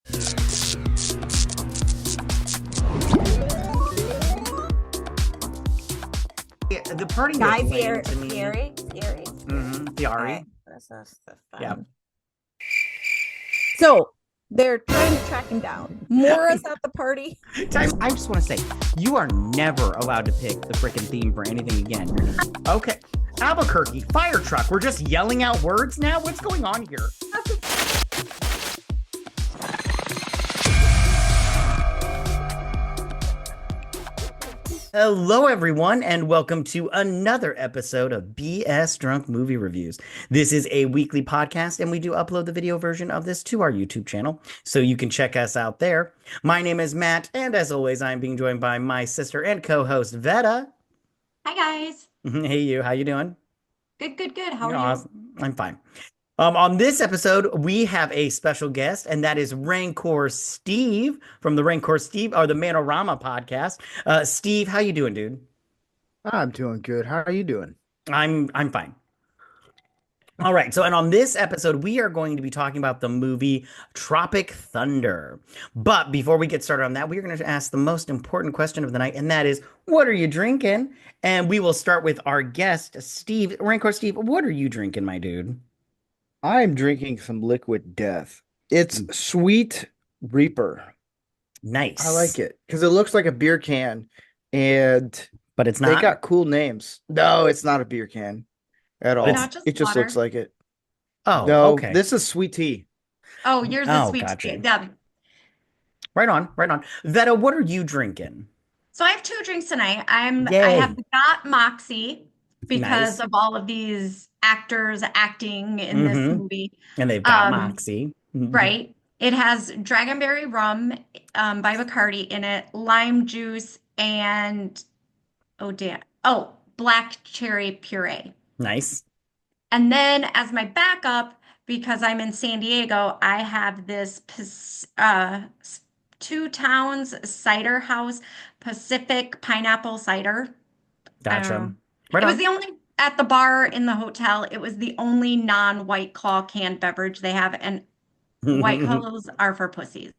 The party Guy was lame to me. Fieri. Fieri. This is the fun. Yeah. So they're trying to track him down. Mora's at the party. I just want to say, you are never allowed to pick the freaking theme for anything again. Okay. Albuquerque, fire truck. We're just yelling out words now? What's going on here? Hello, everyone, and welcome to another episode of BS Drunk Movie Reviews. This is a weekly podcast, and we do upload the video version of this to our YouTube channel, so you can check us out there. My name is Matt, and as always, I'm being joined by my sister and co-host, Vetta. Hi, guys. Hey, you. How you doing? Good. How You're are you? awesome. I'm fine. On this episode, we have a special guest, and that is Rancor Steve from the Rancor Steve or the Manorama podcast. Steve, how you doing, dude? I'm doing good. How are you doing? I'm fine. All right. So, and on this episode, we are going to be talking about the movie Tropic Thunder. But before we get started on that, we are going to ask the most important question of the night, and that is, what are you drinking? And we will start with our guest, Steve. Rancor Steve, what are you drinking, my dude? I'm drinking some liquid death. It's Sweet Reaper. Nice. I like it because it looks like a beer can, but it's they not. got cool names. No, it's not a beer can at all. Not just It just water. looks like it. Oh, No, okay. this is sweet tea. Oh, yours Oh, is sweet gotcha. tea. Yeah. Right on. Vetta, what are you drinking? So I have two drinks tonight. I Yay. have got Moxie because Nice. of all of these actors acting in this Mhm. movie. And they've got Um, Moxie. Right. It has Dragonberry rum by Bacardi in it, lime juice, and black cherry puree. Nice. And then as my backup, because I'm in San Diego, I have this Two Towns Cider House Pacific Pineapple Cider. Gotcha. Right It was on. the only at the bar in the hotel. It was the only non-White Claw canned beverage they have, and White Claws are for pussies.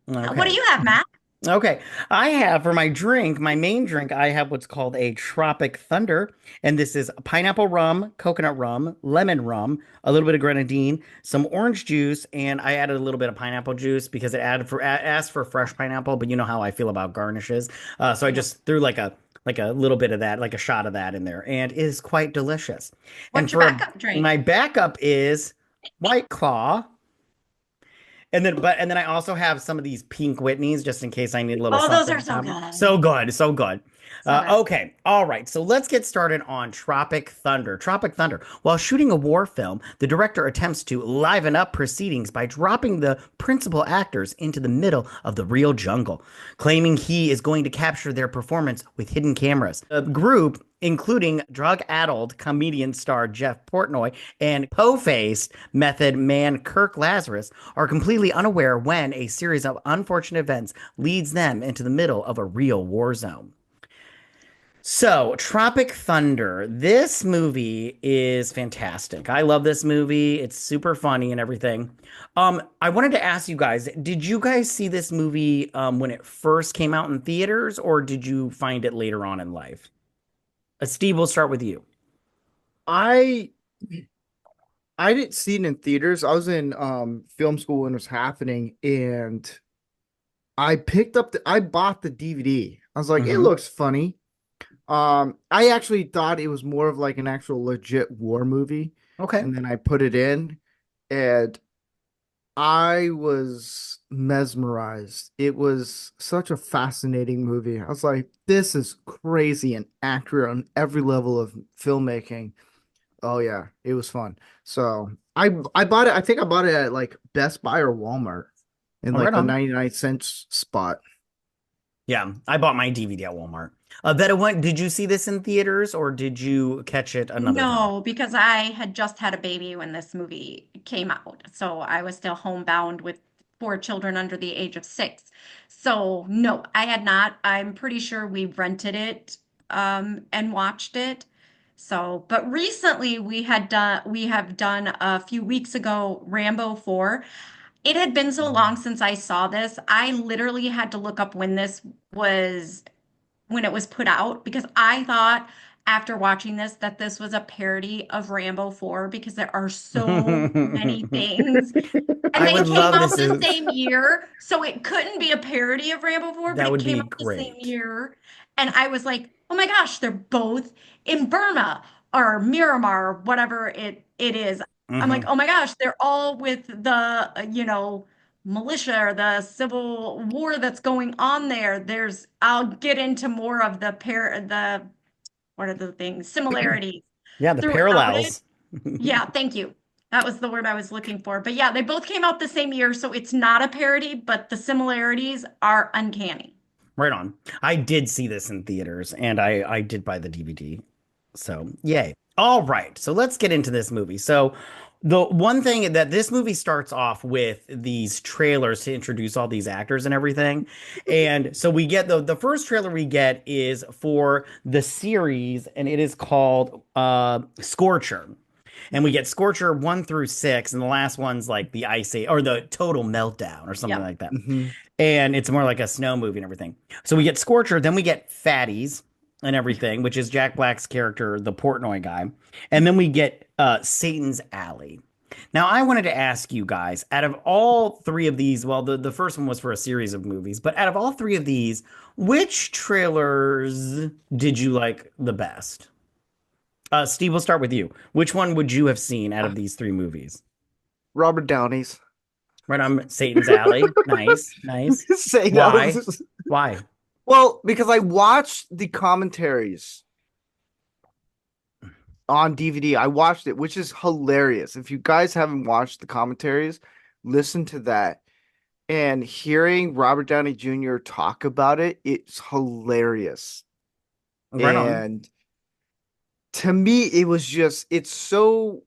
What Okay. do you have, Matt? Okay. I have for my drink, my main drink, I have what's called a Tropic Thunder. And this is pineapple rum, coconut rum, lemon rum, a little bit of grenadine, some orange juice, and I added a little bit of pineapple juice because it asked for fresh pineapple, but you know how I feel about garnishes. So I just threw like a little bit of that, like a shot of that in there, and it is quite delicious. And What's your for backup drink? my backup is White Claw. And then I also have some of these pink Whitneys just in case I need a little Oh, those something are so on top. good. So good. So good. Okay. All right. So let's get started on Tropic Thunder. Tropic Thunder. While shooting a war film, the director attempts to liven up proceedings by dropping the principal actors into the middle of the real jungle, claiming he is going to capture their performance with hidden cameras. The group, including drug-addled comedian star Jeff Portnoy and po-faced method man Kirk Lazarus, are completely unaware when a series of unfortunate events leads them into the middle of a real war zone. So, Tropic Thunder, this movie is fantastic. I love this movie. It's super funny and everything. I wanted to ask you guys, did you guys see this movie when it first came out in theaters, or did you find it later on in life? Steve, we'll start with you. I didn't see it in theaters. I was in film school when it was happening, and I bought the DVD. I was like, it Mhm. looks funny. I actually thought it was more of like an actual legit war movie. Okay. And then I put it in, and I was mesmerized. It was such a fascinating movie. I was like, this is crazy and accurate on every level of filmmaking. Oh yeah, it was fun. So I bought it. I think I bought it at like Best Buy or Walmart in Oh, like right the on. 99-cent spot. Yeah, I bought my DVD at Walmart. Vetta, did you see this in theaters or did you catch it another time? No, because I had just had a baby when this movie came out. So I was still homebound with 4 children under the age of 6. So no, I had not. I'm pretty sure we rented it and watched it. So, but recently we have done a few weeks ago Rambo 4. it had been so long since I saw this. I literally had to look up was when it was put out because I thought after watching this that this was a parody of Rambo 4 because there are so many things. And I they would came love out this. the same year, so it couldn't be a parody of Rambo 4, but That it would came be out the same great. year. And I was like, oh my gosh, they're both in Burma or Miramar, or whatever it is. I'm like, Hmm. oh my gosh, they're all with the, militia or the civil war that's going on there. I'll get into more of what are the things, similarities Yeah, the throughout it. parallels. Yeah, thank you. That was the word I was looking for. But yeah, they both came out the same year, so it's not a parody, but the similarities are uncanny. Right on. I did see this in theaters and I did buy the DVD. So, yay. All right. So, let's get into this movie. So, the one thing that this movie starts off with these trailers to introduce all these actors and everything. And so we get the first trailer we get is for the series and it is called Scorcher. And we get Scorcher 1 through 6 and the last one's like the Ice Age or the Total Meltdown or something Yeah. like that. Hmm. And it's more like a snow movie and everything. So we get Scorcher, then we get Fatties and everything, which is Jack Black's character, the Portnoy guy, and then we get Satan's Alley. Now, I wanted to ask you guys, out of all three of these, well, the first one was for a series of movies, but out of all three of these, which trailers did you like the best? Steve, we'll start with you. Which one would you have seen out of these three movies? Robert Downey's. Right on Satan's Alley. Nice, nice. Say that Why? was Why? well, because I watched the commentaries on DVD. I watched it, which is hilarious. If you guys haven't watched the commentaries, listen to that. And hearing Robert Downey Jr. talk about it, it's hilarious. Right on. And to me, it's so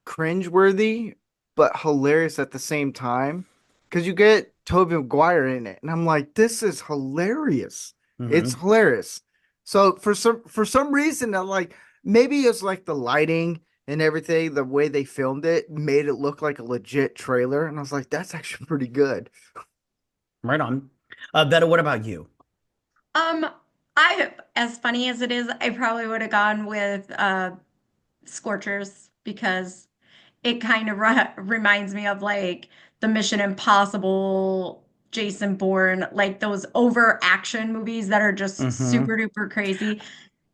cringeworthy, but hilarious at the same time. Because you get Tobey Maguire in it, and I'm like, this is hilarious. It's Hmm. hilarious. So for some reason, I'm like, maybe it's like the lighting and everything, the way they filmed it made it look like a legit trailer, and I was like, that's actually pretty good. Right on. Vetta, what about you? Um, as funny as it is, I probably would have gone with Scorchers because it kind of reminds me of like the Mission Impossible, Jason Bourne, like those over action movies that are just Hmm. super duper crazy.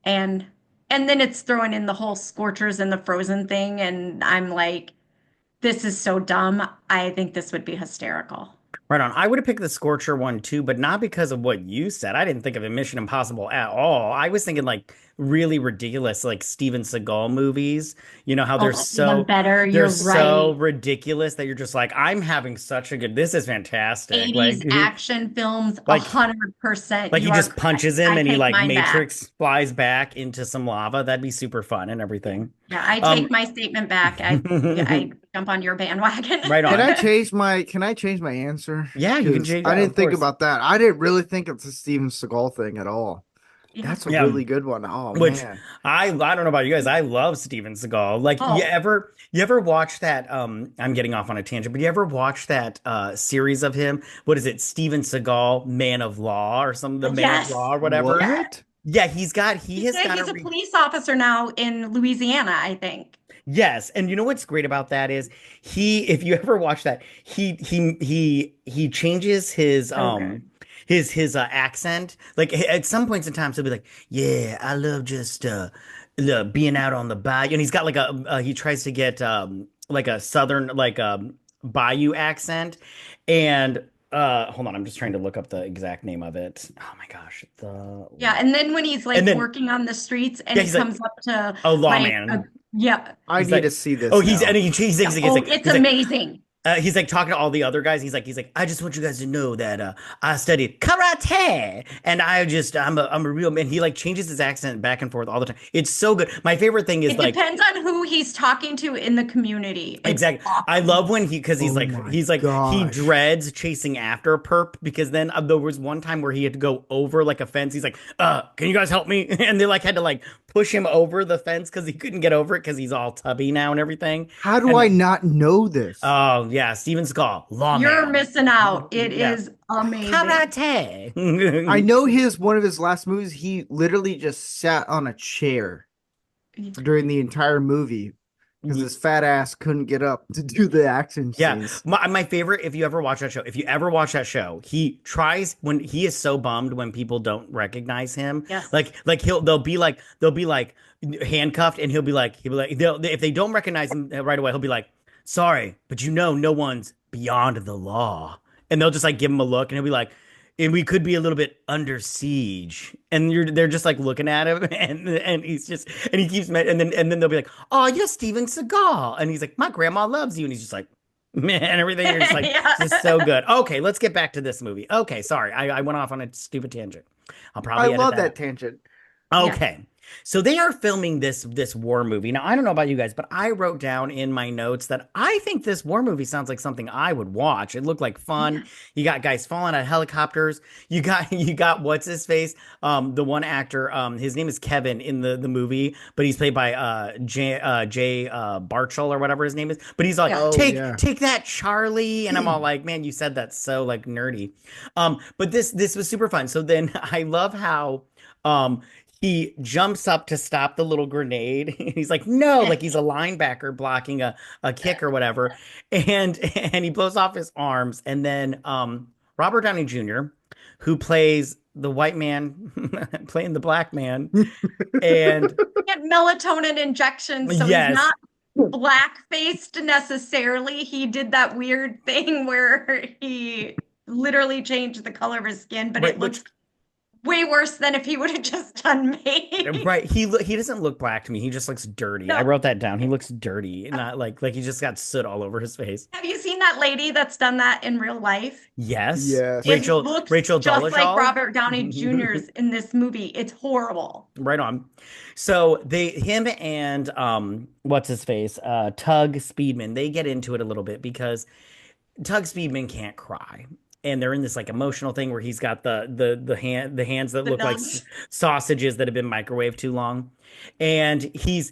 And and then it's throwing in the whole Scorchers and the Frozen thing, and I'm like, this is so dumb. I think this would be hysterical. Right on. I would have picked the Scorcher one too, but not because of what you said. I didn't think of a Mission Impossible at all. I was thinking like really ridiculous, like Steven Seagal movies. You know how Oh, even better. they're You're so right. ridiculous that you're just like, I'm having such a good. This is fantastic. 80s action films, Like 100%. like he You are just correct. punches him I and he take like mine back. Matrix flies back into some lava. That'd be super fun and everything. Yeah, I take Um, my statement back. I jump on your bandwagon. right Can I on. change my can I change my answer? Yeah, you can Because change. I Yeah, of didn't think course. about that. I didn't really think it's a Steven Seagal thing at all. Yeah. That's a Yeah. really good one. Oh Which man. I don't know about you guys. I love Steven Seagal. Like Oh, you ever watch that I'm getting off on a tangent, but you ever watch that series of him? What is it? Steven Seagal, Man of Law or some the Man of yes. Law or whatever? Yeah. What? Yeah, he has got He's a police officer now in Louisiana, I think. yes, and you know what's great about that is if you ever watch that, he changes So good. his accent. Like at some points in time, he'll be like, "Yeah, I love just being out on the bayou," and he's got like he tries to get like a southern like bayou accent, and hold on, I'm just trying to look up the exact name of it. Oh my gosh, Yeah, and then when he's and like then working on the streets and yeah, he he's like comes up to a like lawman. yeah, I He's need to like, see oh, this now. he's yeah. like, Oh, it's he's like, amazing. he's like talking to all the other guys. He's like, I just want you guys to know that I studied karate, and I'm a real man. He like changes his accent back and forth all the time. It's so good. My favorite thing is It like depends on who he's talking to in the community. It's exactly. I awesome. love when because Oh my he gosh. dreads chasing after Perp because then there was one time where he had to go over like a fence. He's like, can you guys help me? And they like had to like push him over the fence because he couldn't get over it because he's all tubby now and everything. How do And I not know this? oh yeah, Steven Seagal, You're lawman. missing out. It Yeah. is amazing. I Karate. know one of his last movies, he literally just sat on a chair during the entire movie because his fat ass couldn't get up to do the action Yeah, scenes. my favorite, if you ever watch that show, if you ever watch that show, he tries when he is so bummed when people don't recognize him. Yes. Like they'll be like handcuffed and if they don't recognize him right away, he'll be like, sorry, but no one's beyond the law. And they'll just like give him a look and he'll be like, and we could be a little bit under siege. And they're just like looking at him and he's just and he keeps and then they'll be like, oh, you're Steven Seagal. And he's like, my grandma loves you. And he's just like, man, everything. You're just like, Yeah. just so good. Okay, let's get back to this movie. Okay, sorry. I went off on a stupid tangent. I'll I probably edit love that that out. tangent. Okay. So they are filming this war movie. Now, I don't know about you guys, but I wrote down in my notes that I think this war movie sounds like something I would watch. It looked like fun. You got guys falling out of helicopters. You got what's his face? The one actor, his name is Kevin in the movie, but he's played by Jay Barchel or whatever his name is. But he's like, Yeah. Oh, take yeah. take that, Charlie. And I'm all like, man, you said that so like nerdy. But this was super fun. So then I love how he jumps up to stop the little grenade. He's like, no, like he's a linebacker blocking a kick or whatever. And he blows off his arms. And then Robert Downey Jr., who plays the white man playing the black man. And Get melatonin injections, so yes. he's not black-faced necessarily. He did that weird thing where he literally changed the color of his skin, but Right, it looks way worse than if he would have just done me. Right. He doesn't look black to me. He just looks dirty. No. I wrote that down. He looks dirty, not like he just got soot all over his face. Have you seen that lady that's done that in real life? Yes. Yes. Rachel It looks Rachel just like Dolezal. Robert Downey Jr.'s in this movie. It's horrible. Right on. So him and what's his face? Tug Speedman, they get into it a little bit because Tug Speedman can't cry. And they're in this like emotional thing where he's got the hands that The look like nudge. sausages that have been microwaved too long. And he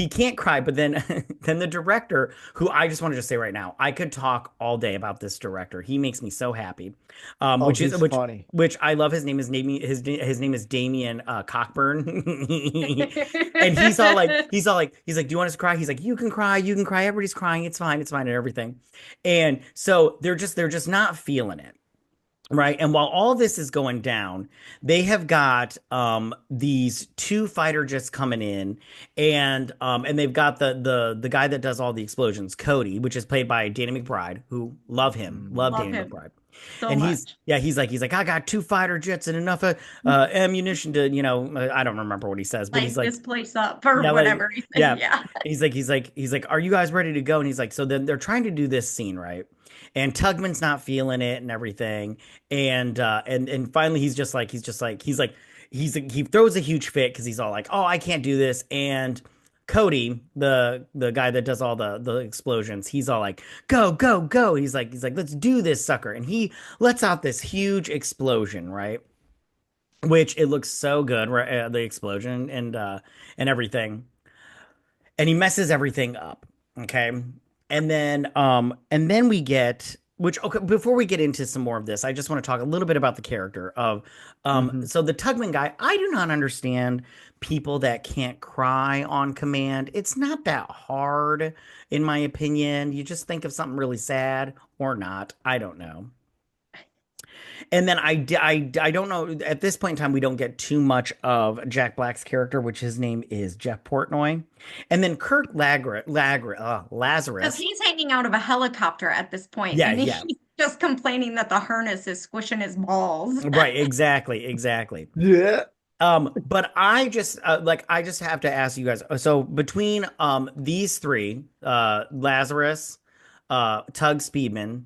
can't cry, but then then the director, who I just want to just say right now, I could talk all day about this director. He makes me so happy. Oh, Which he's is which funny. which I love. His name is name is Damien Cockburn. And he's like, do you want us to cry? He's like, you can cry, everybody's crying, it's fine, and everything. And so they're just not feeling it. Right. And while all this is going down, they have got these two fighter jets coming in and they've got the guy that does all the explosions, Cody, which is played by Danny McBride, who love Love Danny him. McBride. So And much. he's like, I got two fighter jets and enough ammunition to, I don't remember what he says, but Light he's like, this place up or yeah, like, whatever. yeah. Yeah. He's like, are you guys ready to go? And he's like, so then they're trying to do this scene, right? And Tugman's not feeling it and everything. And finally he throws a huge fit because he's all like, oh, I can't do this. And Cody, the guy that does all the explosions, he's all like, go, go, go. He's like, let's do this, sucker. And he lets out this huge explosion, right? Which it looks so good, right? The explosion and everything. And he messes everything up. Okay. And then we get okay, before we get into some more of this, I just want to talk a little bit about the character of so the Tugman guy. I do not understand people that can't cry on command. It's not that hard, in my opinion. You just think of something really sad or not. I don't know. And then I don't know. At this point in time, we don't get too much of Jack Black's character, which his name is Jeff Portnoy. And then Kirk Lazarus. Because he's hanging out of a helicopter at this point, Yeah, and yeah. he's just complaining that the harness is squishing his balls. Right, exactly. Yeah. But I just have to ask you guys. So between these three, Lazarus, Tug Speedman,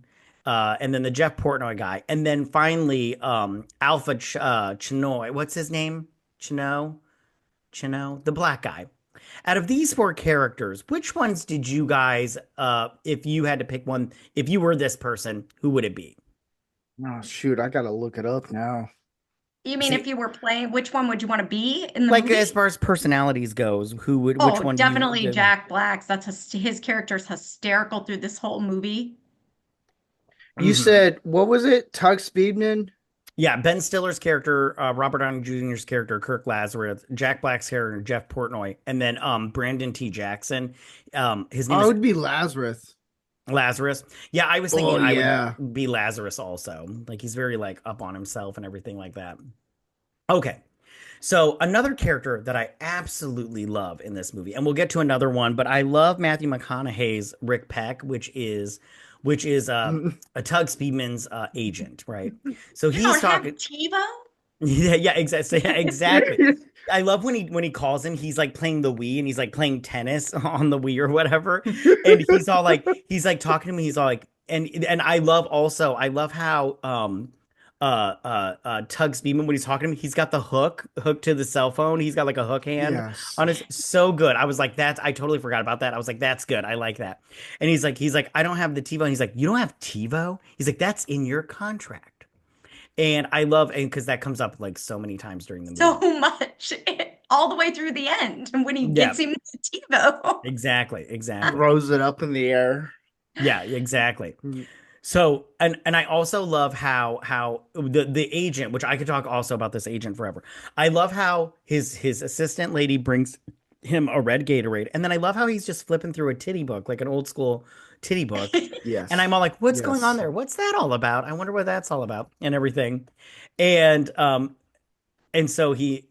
and then the Jeff Portnoy guy, and then finally Alpha Chinoy. What's his name? Chino, the black guy. Out of these four characters, which ones did you guys, if you had to pick one, if you were this person, who would it be? Oh shoot, I gotta look it up now. You mean if See, you were playing, which one would you want to be in the like as movie? far as personalities goes, which Oh, one do you definitely Jack Black's. His character's hysterical through this whole movie. You Mhm. said what was it? Tug Speedman? Yeah, Ben Stiller's character, Robert Downey Jr.'s character, Kirk Lazarus, Jack Black's character, Jeff Portnoy, and then Brandon T. Jackson. His name I is would be Lazarus. Lazarus. Yeah, I was thinking Oh I would yeah. be Lazarus also. Like he's very like up on himself and everything like that. Okay. So another character that I absolutely love in this movie, and we'll get to another one, but I love Matthew McConaughey's Rick Peck, which is a Tug Speedman's agent, right? So You he's don't have talking. TiVo? Yeah, exactly. Exactly. I love when he calls in, he's like playing the Wii and he's like playing tennis on the Wii or whatever. And he's like talking to me, he's all like and I love how Tug Speedman when he's talking to me, he's got the hook to the cell phone. He's got like a hook hand Yes. on his so good. I was like, that's I totally forgot about that. I was like, that's good. I like that. And he's like, I don't have the TiVo. And he's like, you don't have TiVo? He's like, that's in your contract. And I love and because that comes up like so many times during the So movie. much. All the way through the end when he Yeah, gets him the TiVo. exactly, exactly. Throws it up in the air. Yeah, exactly. So and I also love how the agent, which I could talk also about this agent forever. I love how his assistant lady brings him a red Gatorade, and then I love how he's just flipping through a titty book, like an old school titty book. And I'm Yes. all like, what's going on Yes. there? What's that all about? I wonder what that's all about and everything. And so he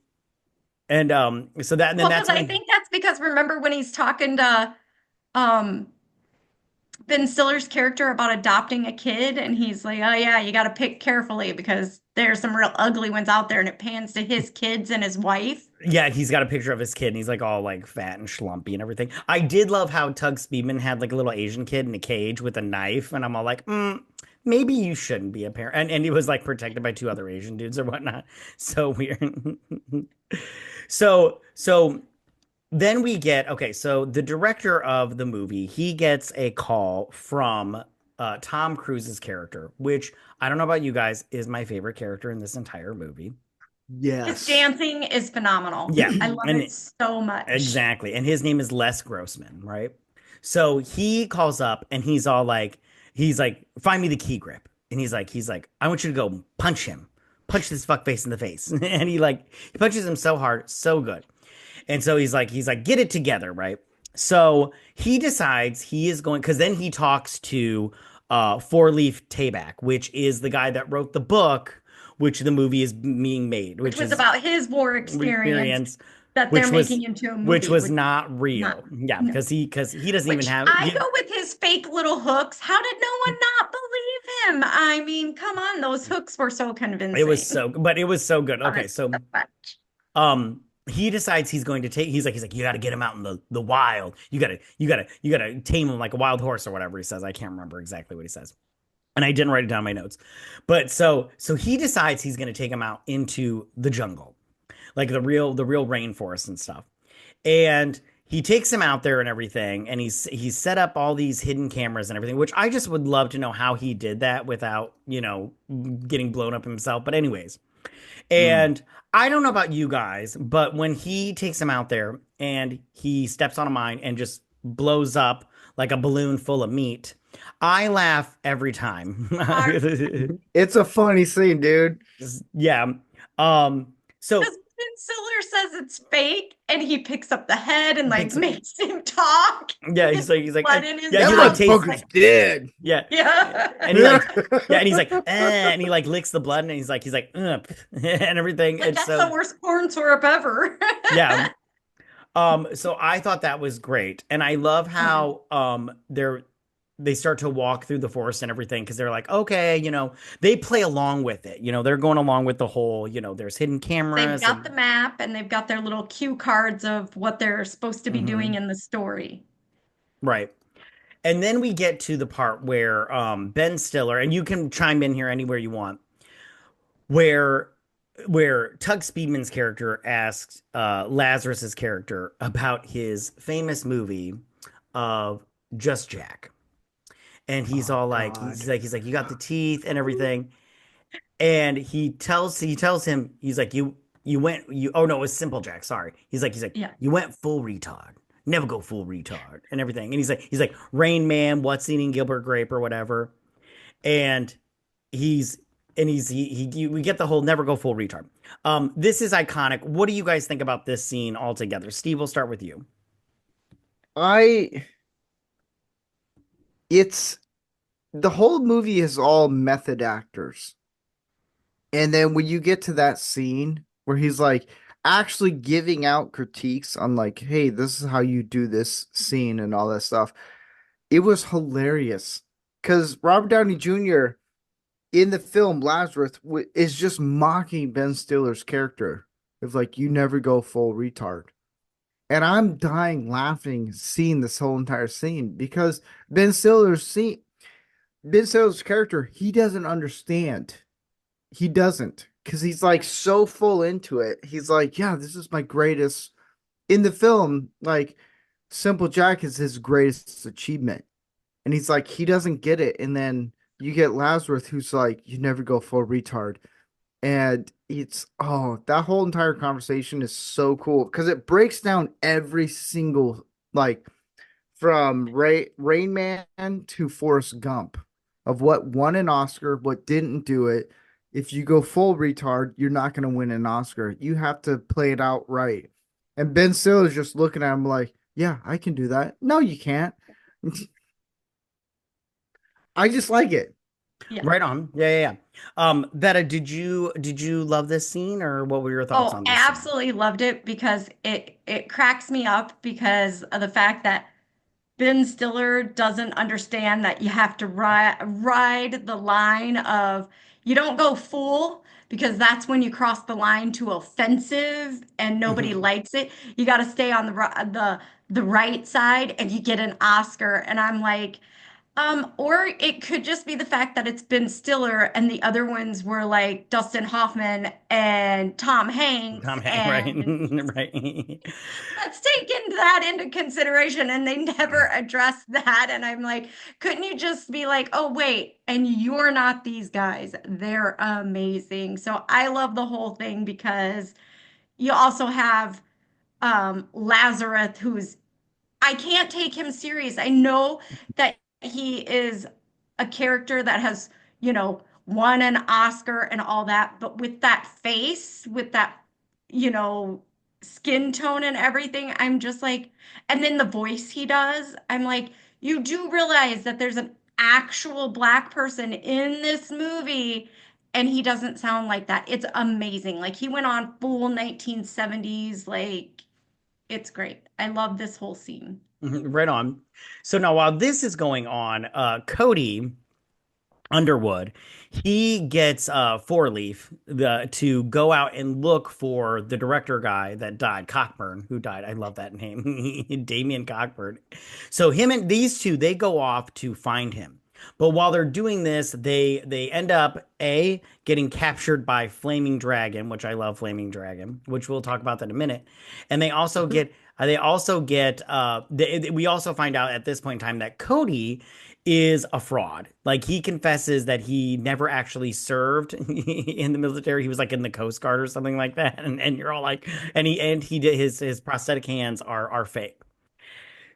so that and then Well, that's because when I he think that's because remember when he's talking to um Ben Stiller's character about adopting a kid, and he's like, "Oh yeah, you got to pick carefully because there's some real ugly ones out there," and it pans to his kids and his wife. yeah, he's got a picture of his kid and he's like all like fat and schlumpy and everything. I did love how Tug Speedman had like a little Asian kid in a cage with a knife, and I'm all like, maybe you shouldn't be a parent. And he was like protected by two other Asian dudes or whatnot. So weird. So then we get okay, so the director of the movie, he gets a call from Tom Cruise's character, which I don't know about you guys, is my favorite character in this entire movie. His Yes. dancing is phenomenal. Yeah, I love and it so much. exactly. And his name is Les Grossman, right? So he calls up and he's like, find me the key grip. And he's like, I want you to go punch him. Punch this fuckface in the face. And he punches him so hard, so good. And so he's like, get it together, right? So he decides he is going because then he talks to Four Leaf Tabak, which is the guy that wrote the book, which the movie is being made, Which which was is about his war experience experience, that they're which was making into a which movie, was which not not real. Yeah, no. because he doesn't even Which have I go with his fake little hooks. How did no one not believe him? I mean, come on, those hooks were so it was convincing. so but it was so good. Love Okay, it so so much. he decides he's going to take he's like you got to get him out in the wild. You got to tame him like a wild horse or whatever he says. I can't remember exactly what he says. And I didn't write it down in my notes. But so he decides he's going to take him out into the jungle. Like the real rainforest and stuff. And he takes him out there and everything, and he's set up all these hidden cameras and everything, which I just would love to know how he did that without, getting blown up himself. But anyways, Mm. and I don't know about you guys, but when he takes him out there and he steps on a mine and just blows up like a balloon full of meat, I laugh every time. Because It's a funny scene, dude. Yeah. So Ben Stiller says it's fake, and he picks up the head and like picks makes him talk. yeah, With he's like, blood in his yeah, That he mouth. like tastes motherfucker's dead. yeah. Yeah. And he like, yeah, and he's like, and he like licks the blood, and he's like, ugh, and everything. Like, And that's the so, worst corn syrup ever. yeah. So I thought that was great, and I love how they start to walk through the forest and everything because they're like, okay, they play along with it. They're going along with the whole, there's hidden They've cameras got and the map and they've got their little cue cards of what they're supposed to be doing Mhm. in the story. Right. And then we get to the part where Ben Stiller, and you can chime in here anywhere you want, where Tug Speedman's character asks Lazarus's character about his famous movie of Just Jack. And he's Oh all like, God. he's like, you got the teeth and everything. And he tells him, he's like, you went you oh no, it was Simple Jack, sorry. He's like, Yeah. you went full retard. Never go full retard and everything. And he's like Rain Man, what's eating Gilbert Grape or whatever. And he's we get the whole never go full retard. This is iconic. What do you guys think about this scene altogether? Steve, we'll start with you. I it's the whole movie is all method actors. And then when you get to that scene where he's like actually giving out critiques on like, hey, this is how you do this scene and all that stuff, it was hilarious. Because Robert Downey Jr. in the film Lazarus is just mocking Ben Stiller's character. It's like, you never go full retard. And I'm dying laughing seeing this whole entire scene because Ben Stiller's character, he doesn't understand. He doesn't because he's like so full into it. He's like, yeah, this is my greatest in the film. Like, Simple Jack is his greatest achievement, and he's like, he doesn't get it. And then you get Lazarus, who's like, you never go full retard, and it's that whole entire conversation is so cool because it breaks down every single like from Rain Man to Forrest Gump of what won an Oscar, what didn't do it. If you go full retard, you're not going to win an Oscar. You have to play it out right. And Ben Stiller's just looking at him like, yeah, I can do that. No, you can't. I just like it. Yeah. Right on. Yeah, yeah, yeah. Vetta, did you love this scene or what were your thoughts Oh, on this scene? absolutely loved it because it cracks me up because of the fact that Ben Stiller doesn't understand that you have to ride the line of you don't go full because that's when you cross the line to offensive and nobody likes it. You got to stay on the right side and you get an Oscar. And I'm like, or it could just be the fact that it's Ben Stiller and the other ones were like Dustin Hoffman and Tom Hanks Tom Hanks, right? and Right. let's take that into consideration and they never address that and I'm like couldn't you just be like oh wait and you're not these guys, they're amazing. So I love the whole thing because you also have Lazarus, who's I can't take him serious. I know that he is a character that has, won an Oscar and all that, but with that face, with that, you know, skin tone and everything, I'm just like, and then the voice he does, I'm like, you do realize that there's an actual black person in this movie and he doesn't sound like that. It's amazing. Like he went on full 1970s, like it's great. I love this whole scene. Right on. So now while this is going on, Cody Underwood, he gets Four Leaf to go out and look for the director guy that died, Cockburn, who died. I love that name, Damien Cockburn. So him and these two, they go off to find him. But while they're doing this, they end up getting captured by Flaming Dragon, which I love Flaming Dragon, which we'll talk about that in a minute. And we also find out at this point in time that Cody is a fraud. Like he confesses that he never actually served in the military. He was like in the Coast Guard or something like that. And you're all like, and he did his prosthetic hands are fake.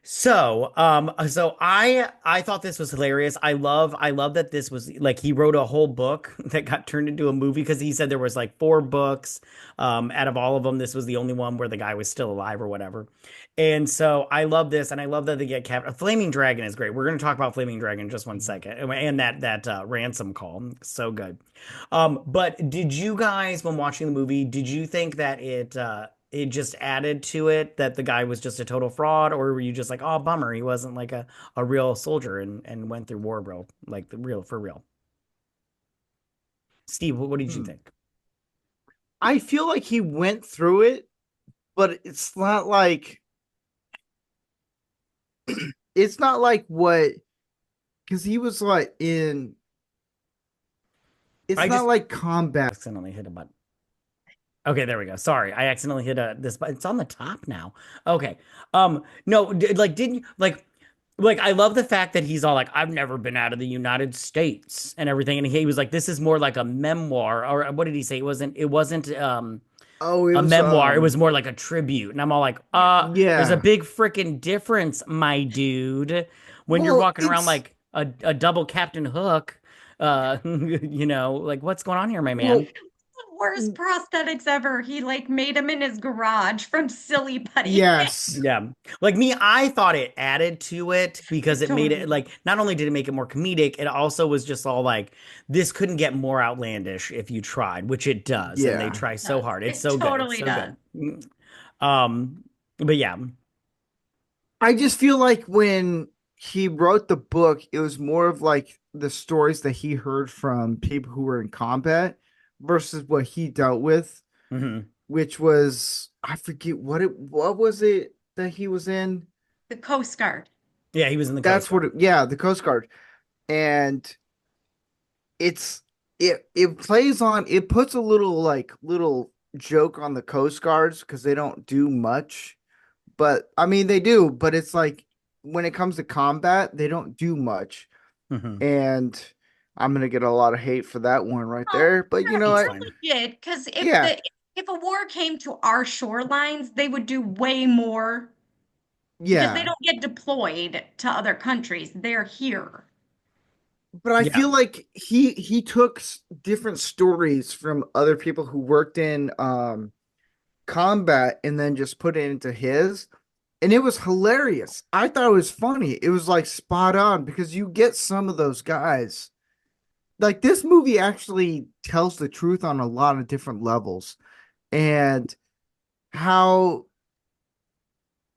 So I thought this was hilarious. I love that this was like he wrote a whole book that got turned into a movie because he said there was like four books. Out of all of them, this was the only one where the guy was still alive or whatever. And so I love this, and I love that they get captured. Flaming Dragon is great. We're going to talk about Flaming Dragon in just one second, and that ransom call, so good. But did you guys, when watching the movie, did you think that it just added to it that the guy was just a total fraud, or were you just like, oh, bummer, he wasn't like a real soldier and went through war, bro, like the real for real? Steve, what did you Hmm. think? I feel like he went through it, but it's not like what because he was like in it's I not just like combat. accidentally hit a button. Okay, there we go. Sorry, I accidentally hit this, but it's on the top now. Okay. No, like didn't like like I love the fact that he's all like, I've never been out of the United States and everything. And he was like, this is more like a memoir, or what did he say? It wasn't Oh, it a was memoir. It was more like a tribute. And I'm all like, Yeah. there's a yeah. big freaking difference, my dude, when you're Well, walking around like a double Captain Hook. Like what's going on here, my man? well, The worst prosthetics ever. He like made them in his garage from Silly Putty. yes. Yeah. Like me, I thought it added to it because It it made totally it does. like not only did it make it more comedic, it also was just all like this couldn't get more outlandish if you tried, which it does, and they Yeah. try It so does. hard. It's It so good. It's totally so does. good. But yeah. I just feel like when he wrote the book, it was more of like the stories that he heard from people who were in combat versus what he dealt with, Hmm. which was I forget what was it that he was in? The Coast Guard. Yeah, he was in the Coast That's what Guard. it, yeah, the Coast Guard. And it's it plays on it puts a little joke on the Coast Guards because they don't do much. But I mean they do, but it's like when it comes to combat, they don't do much. Hmm. And I'm gonna get a lot of hate for that one right Oh, there. But you know It's you're what? fine. legit. Because Yeah, if a war came to our shorelines, they would do way more because they yeah. don't get deployed to other countries. They're here. But I Yeah. feel like he took different stories from other people who worked in combat and then just put it into his. And it was hilarious. I thought it was funny. It was like spot on because you get some of those guys. Like this movie actually tells the truth on a lot of different levels. And how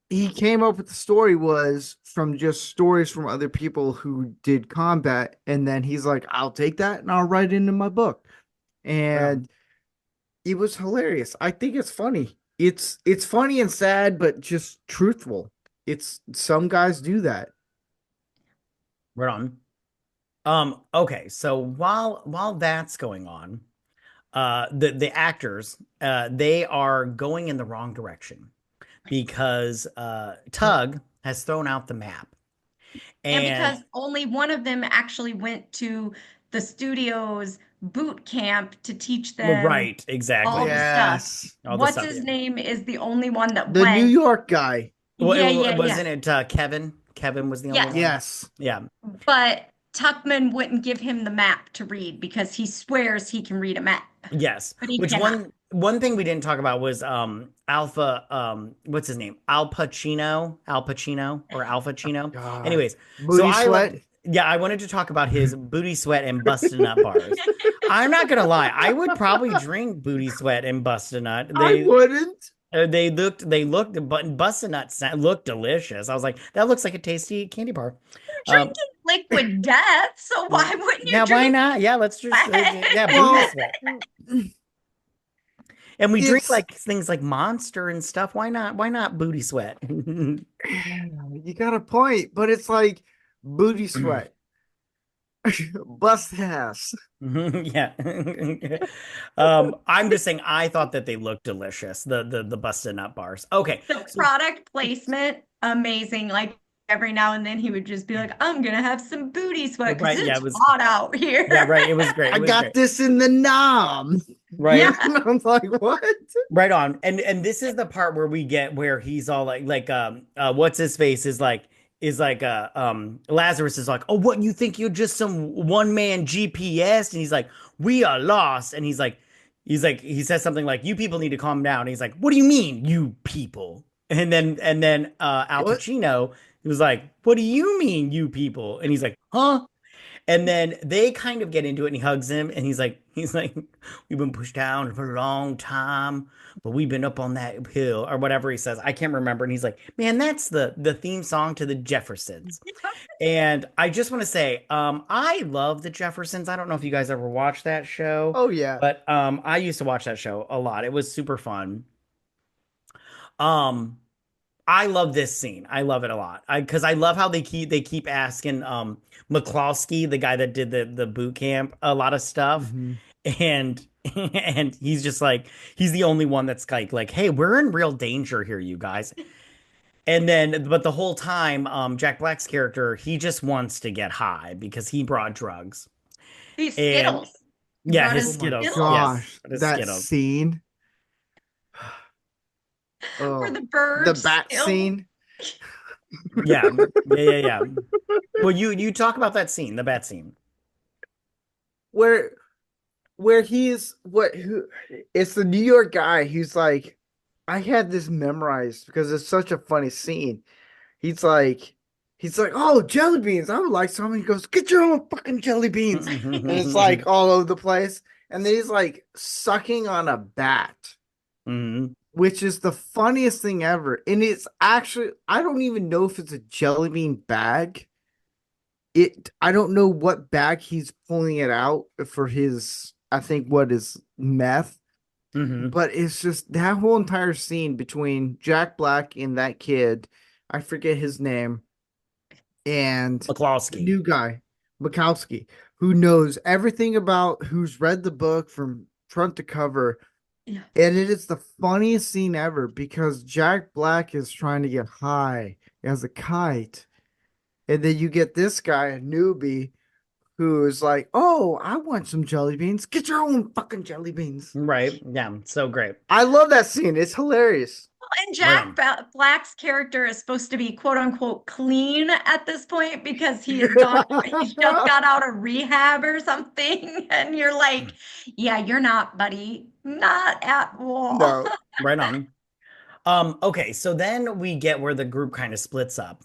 he came up with the story was from just stories from other people who did combat. And then he's like, I'll take that and I'll write it into my book. Right And on. it was hilarious. I think it's funny. It's funny and sad, but just truthful. It's some guys do that. Right on. Okay, so while that's going on, the actors, they are going in the wrong direction because Tug has thrown out the map. And And because only one of them actually went to the studio's boot camp to teach well, them right, exactly. all the stuff. Yes. All the What's stuff, his yeah. name is the only one that The New went. York guy. Well, Yeah, yeah, yeah. wasn't it Kevin? Kevin was the only Yes. one. Yes. Yeah. But Tuckman wouldn't give him the map to read because he swears he can read a map, Yes. but he Which cannot. one thing we didn't talk about was Alpha what's his name? Al Pacino or Alpha Chino. God. Anyways, so Booty I sweat. loved yeah, I wanted to talk about his booty sweat and busted nut bars. I'm not gonna lie, I would probably drink booty sweat and busted nut. I wouldn't. They looked, but busted nuts looked delicious. I was like, that looks like a tasty candy bar. You're Um, drinking liquid death, so why wouldn't you yeah, why drink not? Yeah, let's just yeah, booty sweat? Well, sweat. And we drink it's like things like Monster and stuff. Why not? Why not booty sweat? you got a point, but it's like booty sweat. Bust ass. Yeah. I'm just saying I thought that they looked delicious, the busted nut bars. Okay. The So product placement, amazing. Like every now and then he would just be like, I'm gonna have some booty sweat because right, yeah, it's it was hot out here. yeah, right. It was great. I It was got great. this in the nom. Right. Yeah. And I'm like, what? Right on. And this is the part where we get where he's all like what's his face is like Lazarus is like, "Oh, what you think you're just some one man GPS?" And he's like, "We are lost." And he's like he says something like, "You people need to calm down." And he's like, "What do you mean, you people?" And then Al What? Pacino he was like, "What do you mean, you people?" And he's like, "Huh?" And then they kind of get into it and he hugs him and he's like, we've been pushed down for a long time, but we've been up on that hill or whatever he says. I can't remember. And he's like, man, that's the theme song to the Jeffersons. And I just want to say, I love the Jeffersons. I don't know if you guys ever watched that show, Oh yeah. but I used to watch that show a lot. It was super fun. Um, I love this scene. I love it a lot. Because I love how they keep asking McCloskey, the guy that did the boot camp, a lot of stuff, Mhm. and and he's just like he's the only one that's like hey, we're in real danger here, you guys. And then, but the whole time, Jack Black's character, he just wants to get high because he brought drugs. These And Skittles. He yeah, brought his Oh his my Skittles. Skittles Yes, gosh, his that Skittles. scene. for Oh, the the birds bat still. scene Yeah, yeah. Well, you talk about that scene, the bat scene. where he's what who it's the New York guy. He's like, I had this memorized because it's such a funny scene. He's like, oh, jelly beans. I would like some. And he goes, get your own fucking jelly beans. And it's like all over the place. And then he's like sucking on a bat, Mhm. which is the funniest thing ever. And it's actually, I don't even know if it's a jelly bean bag. I don't know what bag he's pulling it out for his, I think what is meth. Mhm. But it's just that whole entire scene between Jack Black and that kid, I forget his name, and the McCloskey. new guy, Mikowski, who knows everything about, who's read the book from front to cover. Yeah. And it is the funniest scene ever because Jack Black is trying to get high as a kite. And then you get this guy, a newbie, who is like, oh, I want some jelly beans. Get your own fucking jelly beans. Right. Yeah. So great. I love that scene. It's hilarious. And Right Jack on. Black's character is supposed to be quote unquote clean at this point because he's just got out of rehab or something. And you're like, yeah, you're not, buddy. Not at all. No. Right on. Okay, so then we get where the group kind of splits up.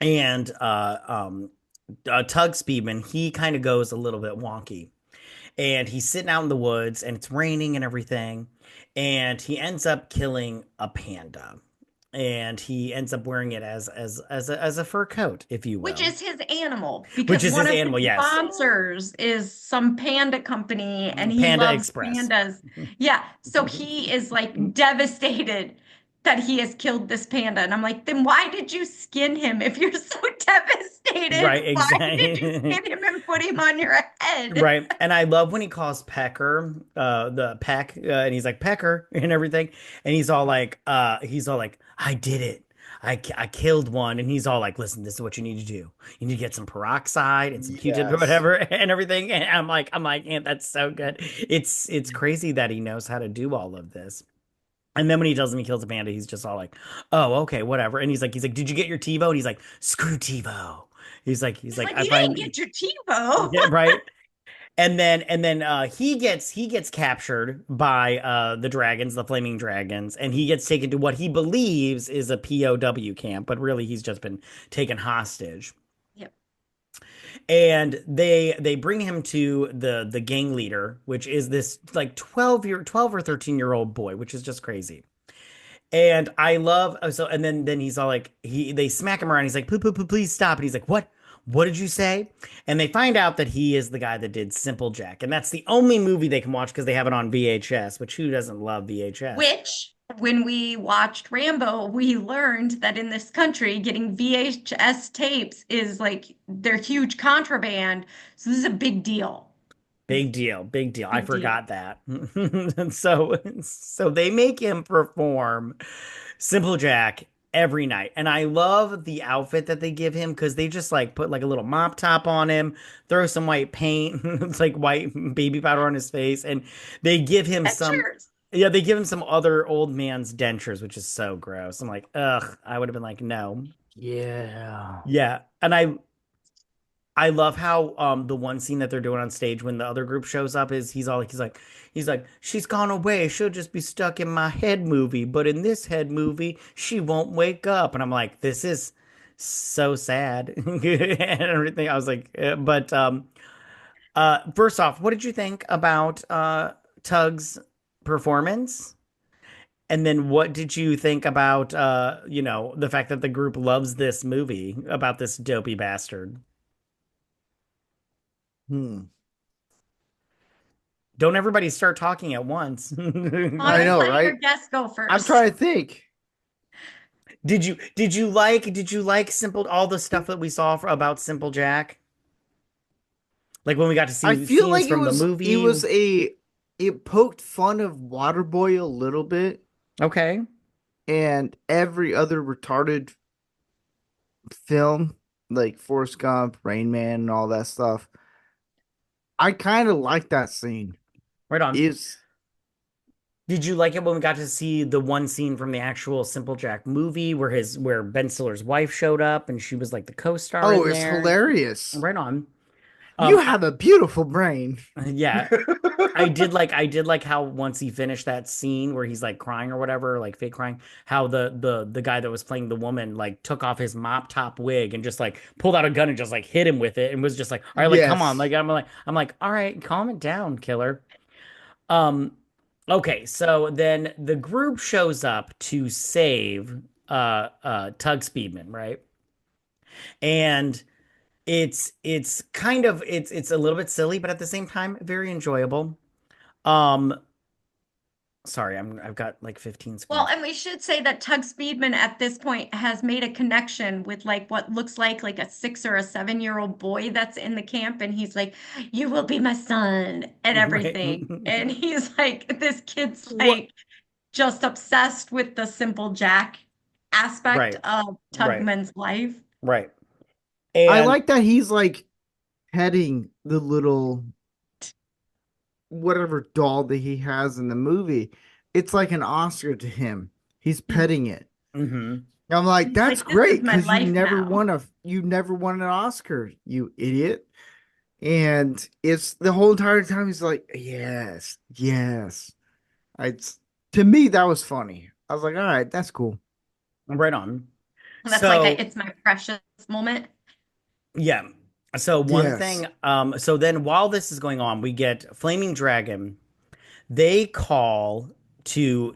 And Tug Speedman, he kind of goes a little bit wonky. And he's sitting out in the woods and it's raining and everything. And he ends up killing a panda. And he ends up wearing it as a fur coat, if you Which will. is his animal Which because is one his of animal, his yes. sponsors is some panda company and he Panda loves Express. pandas. Yeah, so he is like devastated that he has killed this panda. And I'm like, then why did you skin him if you're so devastated? Right, Why did you exactly. skin him and put him on your head? Right. And I love when he calls Pecker, the Peck, and he's like Pecker and everything. And he's all like, I did it. I killed one. And he's all like, listen, this is what you need to do. You need to get some peroxide and some Q-tip or Yes. whatever and everything. And I'm like, man, that's so good. It's crazy that he knows how to do all of this. And then when he tells him he kills a panda, he's just all like, oh, okay, whatever. And he's like, did you get your TiVo? And he's like, screw TiVo. He's It's like, like, I you didn't find, get your TiVo. yeah, right. And then he gets captured by the dragons, the flaming dragons, and he gets taken to what he believes is a POW camp, but really he's just been taken hostage. Yep. And they bring him to the gang leader, which is this like 12 or 13-year-old boy, which is just crazy. And I love so and then he's all like they smack him around. He's like, please stop. And he's like, what? What did you say? And they find out that he is the guy that did Simple Jack. And that's the only movie they can watch because they have it on VHS, which who doesn't love VHS? Which, when we watched Rambo, we learned that in this country, getting VHS tapes is like they're huge contraband. So this is a big deal. Big deal, big deal. I Big deal. forgot that. So they make him perform Simple Jack every night. And I love the outfit that they give him because they just like put like a little mop top on him, throw some white paint, it's like white baby powder on his face, and they give him some Pictures. yeah, they give him some other old man's dentures, which is so gross. I'm like, ugh, I would have been like, no. Yeah. Yeah. And I love how the one scene that they're doing on stage when the other group shows up is he's like she's gone away, she'll just be stuck in my head movie, but in this head movie she won't wake up. And I'm like, this is so sad and everything. I was like but first off, what did you think about Tug's performance? And then what did you think about the fact that the group loves this movie about this dopey bastard? Hmm. Don't everybody start talking at once. I know, Let your right? guests go I'm first. trying to think. Did you like Simple all the stuff that we saw about Simple Jack? Like when we got to I see feel scenes like from the it movie. was it poked fun of Waterboy a little bit, Okay. and every other retarded film, like Forrest Gump, Rain Man, and all that stuff, I kind of like that scene. Right on. Is Did you like it when we got to see the one scene from the actual Simple Jack movie where Ben Stiller's wife showed up and she was like the co-star Oh, in it's there? hilarious. Right on. You I, have a beautiful brain. yeah, I did like how once he finished that scene where he's like crying or whatever, like fake crying, how the guy that was playing the woman like took off his mop top wig and just like pulled out a gun and just like hit him with it and was just like, all right, like come on, Yes. like I'm like, all right, calm it down, killer. Um, okay, so then the group shows up to save Tug Speedman, right? And it's kind of it's a little bit silly, but at the same time, very enjoyable. Um, sorry, I've got like 15 Well, screens. and we should say that Tug Speedman at this point has made a connection with like what looks like a 6 or 7 year old boy that's in the camp, and he's like, "You will be my son," and Right. everything. And he's like, this kid's What? like just obsessed with the Simple Jack aspect Right. of Right. Tugman's life. Right. I And like that he's like petting the little whatever doll that he has in the movie. It's like an Oscar to him. He's petting it. mhm. I'm like, He's that's like, "This is great my because life now." you never won an Oscar, you idiot. And it's the whole entire time he's like, yes, yes. It's to me that was funny. I was like, all right, that's cool. Right on. And that's like So it's my precious moment. yeah. So one Yes. thing, so then while this is going on, we get Flaming Dragon. They call to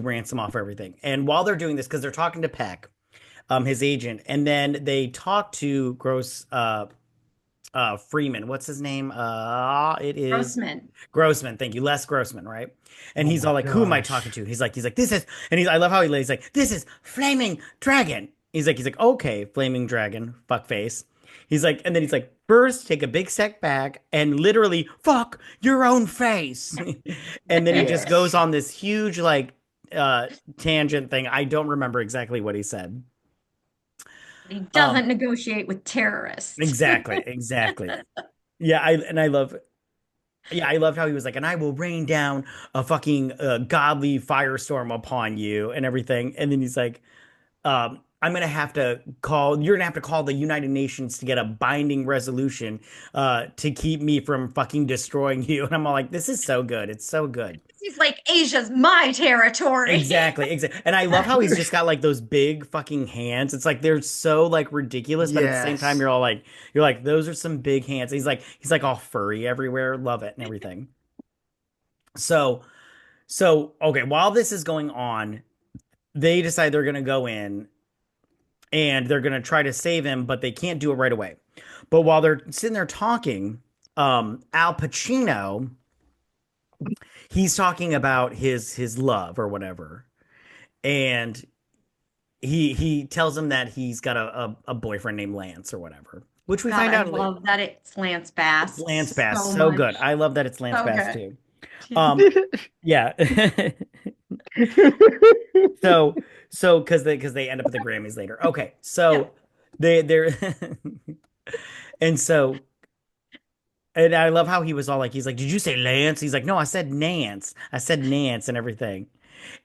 ransom off everything. And while they're doing this, because they're talking to Peck, his agent, and then they talk to Gross Freeman. What's his name? It is Grossman. Grossman. Thank you, Les Grossman, right? And Oh he's my all like, "Who am I talking gosh. to?" He's like, "This is," and he's, I love how he lays like, "This is Flaming Dragon." He's like, "Okay, Flaming Dragon, fuck face." He's like, and then he's like, "First, take a big step back and literally fuck your own face," and then he just goes Yes. on this huge like uh tangent thing. I don't remember exactly what he said. He Um, doesn't negotiate with terrorists. exactly. Yeah, I love Yeah, I loved how he was like, and I will rain down a fucking godly firestorm upon you and everything. And then he's like, you're gonna have to call the United Nations to get a binding resolution to keep me from fucking destroying you. And I'm all like, this is so good. It's so good. He's like, "Asia's my territory." Exactly. And I love how he's just got like those big fucking hands. It's like they're so like ridiculous, but at the same time, Yes. you're like, those are some big hands. He's like all furry everywhere. Love it and everything. So okay, while this is going on, they decide they're gonna go in and they're gonna try to save him, but they can't do it right away. But while they're sitting there talking, Al Pacino, he's talking about his love or whatever, and he tells him that he's got a boyfriend named Lance or whatever, which we God, find I out love that it's Lance it's Bass Lance Bass. so So good. much. I love that it's Lance So Bass good. too. Um, yeah. So because they end up at the Grammys later. Okay, Yeah. so they're and so and I love how he was all like, he's like, "Did you say Lance?" He's like, "No, I said Nance. I said Nance and everything."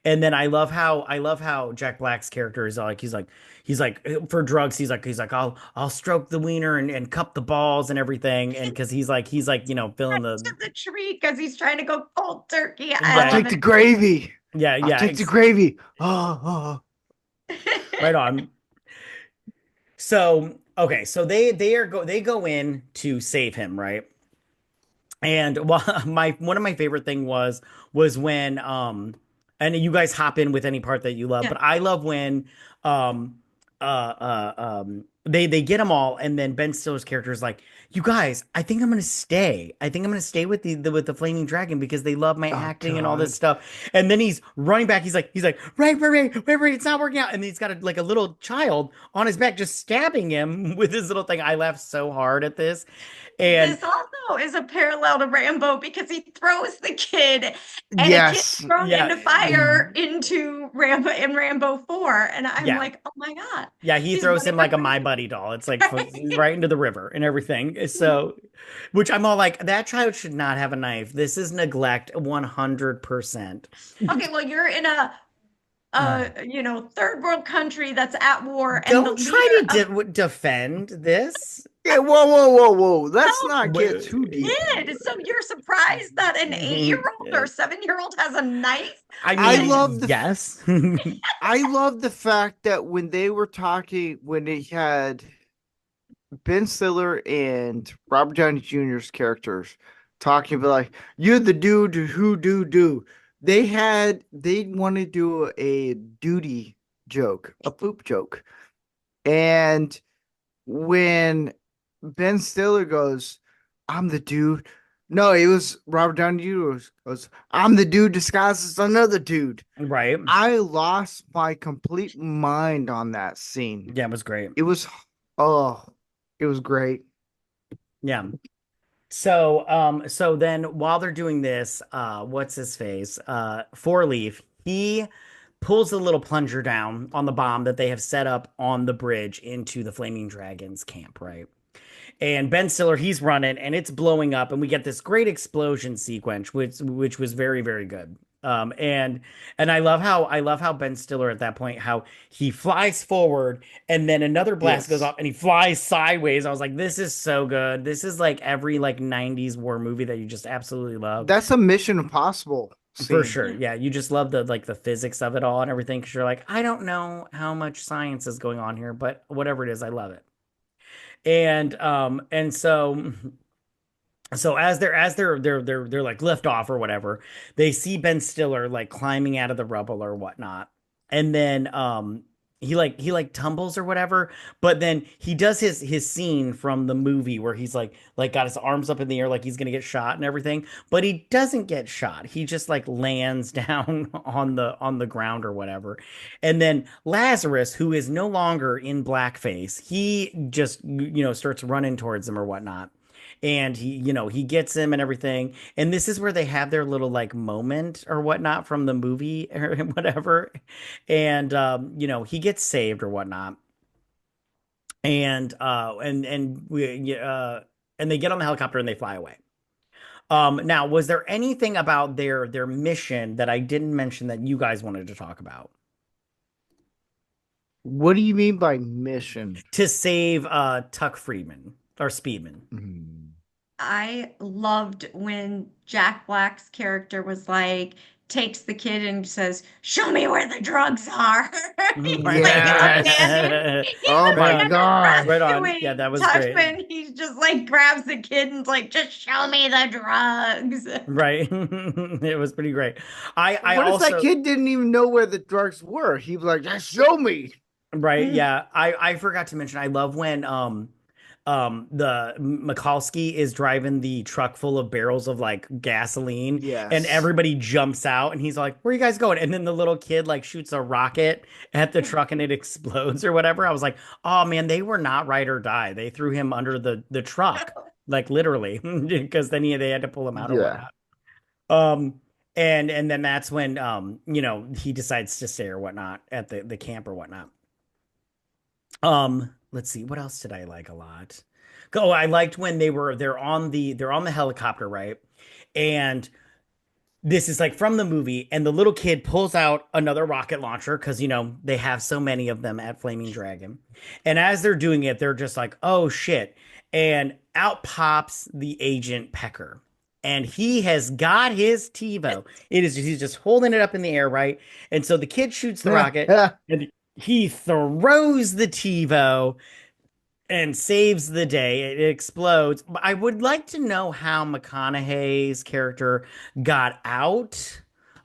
And then I love how Jack Black's character is all like, he's like for drugs, he's like, I'll stroke the wiener and cup the balls and everything, and because he's like feeling the To the tree because he's trying to go cold turkey. I I'll yeah love take the it so gravy. yeah I'll yeah take the gravy. Oh, oh. much. right on. So okay, so they go in to save him, right? And well, my one of my favorite thing was when and you guys hop in with any part that you love, Yeah. but I love when um they get them all, and then Ben Stiller's character is like, "You guys, I think I'm gonna stay. I think I'm gonna stay with the Flaming Dragon because they love my Oh acting and all this God. stuff." And then he's running back. He's like, Ray, it's not working out. And he's got like a little child on his back, just stabbing him with his little thing. I laughed so hard at this, and This also is a parallel to Rambo because he throws the kid and a kid Yes. thrown yeah, into fire into Rambo in Rambo 4. And I'm yeah. like, oh my God, Yeah, he he's throws running him like like a My Buddy doll. It's like crazy. right into the river and everything. So, which I'm all like, that child should not have a knife. This is neglect 100%. Okay, well, you're in a third world country that's at war, and the Don't try leader to of defend this. Yeah, whoa. Let's no not get Wait. too deep. kid. So you're surprised that an 8-year-old or 7-year-old has a knife? I I mean, love the yes. I love the fact that when they were talking, when they had Ben Stiller and Robert Downey Jr.'s characters talking about like, you're the dude who do. They want to do a duty joke, a poop joke. And when Ben Stiller goes, I'm the dude. No, it was Robert Downey Jr. goes, I'm the dude disguised as another dude. Right. I lost my complete mind on that scene. Yeah, it was great. It was, oh, it was great. Yeah. So then while they're doing this, what's his face? Four Leaf, he pulls the little plunger down on the bomb that they have set up on the bridge into the Flaming Dragons camp, right? And Ben Stiller, he's running and it's blowing up, and we get this great explosion sequence, which was very, very good. And I love how Ben Stiller at that point, how he flies forward and then another blast goes Yes. off and he flies sideways. I was like, this is so good. This is like every like 90s war movie that you just absolutely love. That's a Mission Impossible For scene. sure. Yeah, you just love the like the physics of it all and everything because you're like, I don't know how much science is going on here, but whatever it is, I love it. And so they're like lift off or whatever, they see Ben Stiller like climbing out of the rubble or whatnot, and then he like tumbles or whatever, but then he does his scene from the movie where he's like got his arms up in the air like he's gonna get shot and everything, but he doesn't get shot. He just like lands down on the ground or whatever, and then Lazarus, who is no longer in blackface, he just starts running towards him or whatnot, and he gets him and everything, and this is where they have their little like moment or whatnot from the movie or whatever, and he gets saved or whatnot, and they get on the helicopter and they fly away. Now, was there anything about their mission that I didn't mention that you guys wanted to talk about? What do you mean by mission? To save Tuck Friedman or Speedman. Mhm. I loved when Jack Black's character was like, takes the kid and says, "Show me where the drugs are." He's like Yes. abandoned. Oh He's my like God. Right on. Yeah, rescuing that was great. Tuckman. He just like grabs the kid and's like, "Just show me the drugs." Right. It was pretty great. I What if that also kid didn't even know where the drugs were? He was like, just show me. right, yeah. I forgot to mention I love when the Mikulski is driving the truck full of barrels of like gasoline, and Yes. everybody jumps out and he's like, "Where are you guys going?" And then the little kid like shoots a rocket at the truck and it explodes or whatever. I was like, "Oh man, they were not ride or die. They threw him under the truck." Like literally, because then they had to pull him out or Yeah. whatnot. Um, and then that's when he decides to stay or whatnot at the camp or whatnot. Let's see, what else did I like a lot? Oh, I liked when they're on the helicopter, right? And this is like from the movie, and the little kid pulls out another rocket launcher because they have so many of them at Flaming Dragon. And as they're doing it, they're just like, oh shit. And out pops the Agent Pecker. And he has got his TiVo. He's just holding it up in the air, right? And so the kid shoots the rocket and he throws the TiVo and saves the day. It explodes. But I would like to know how McConaughey's character got out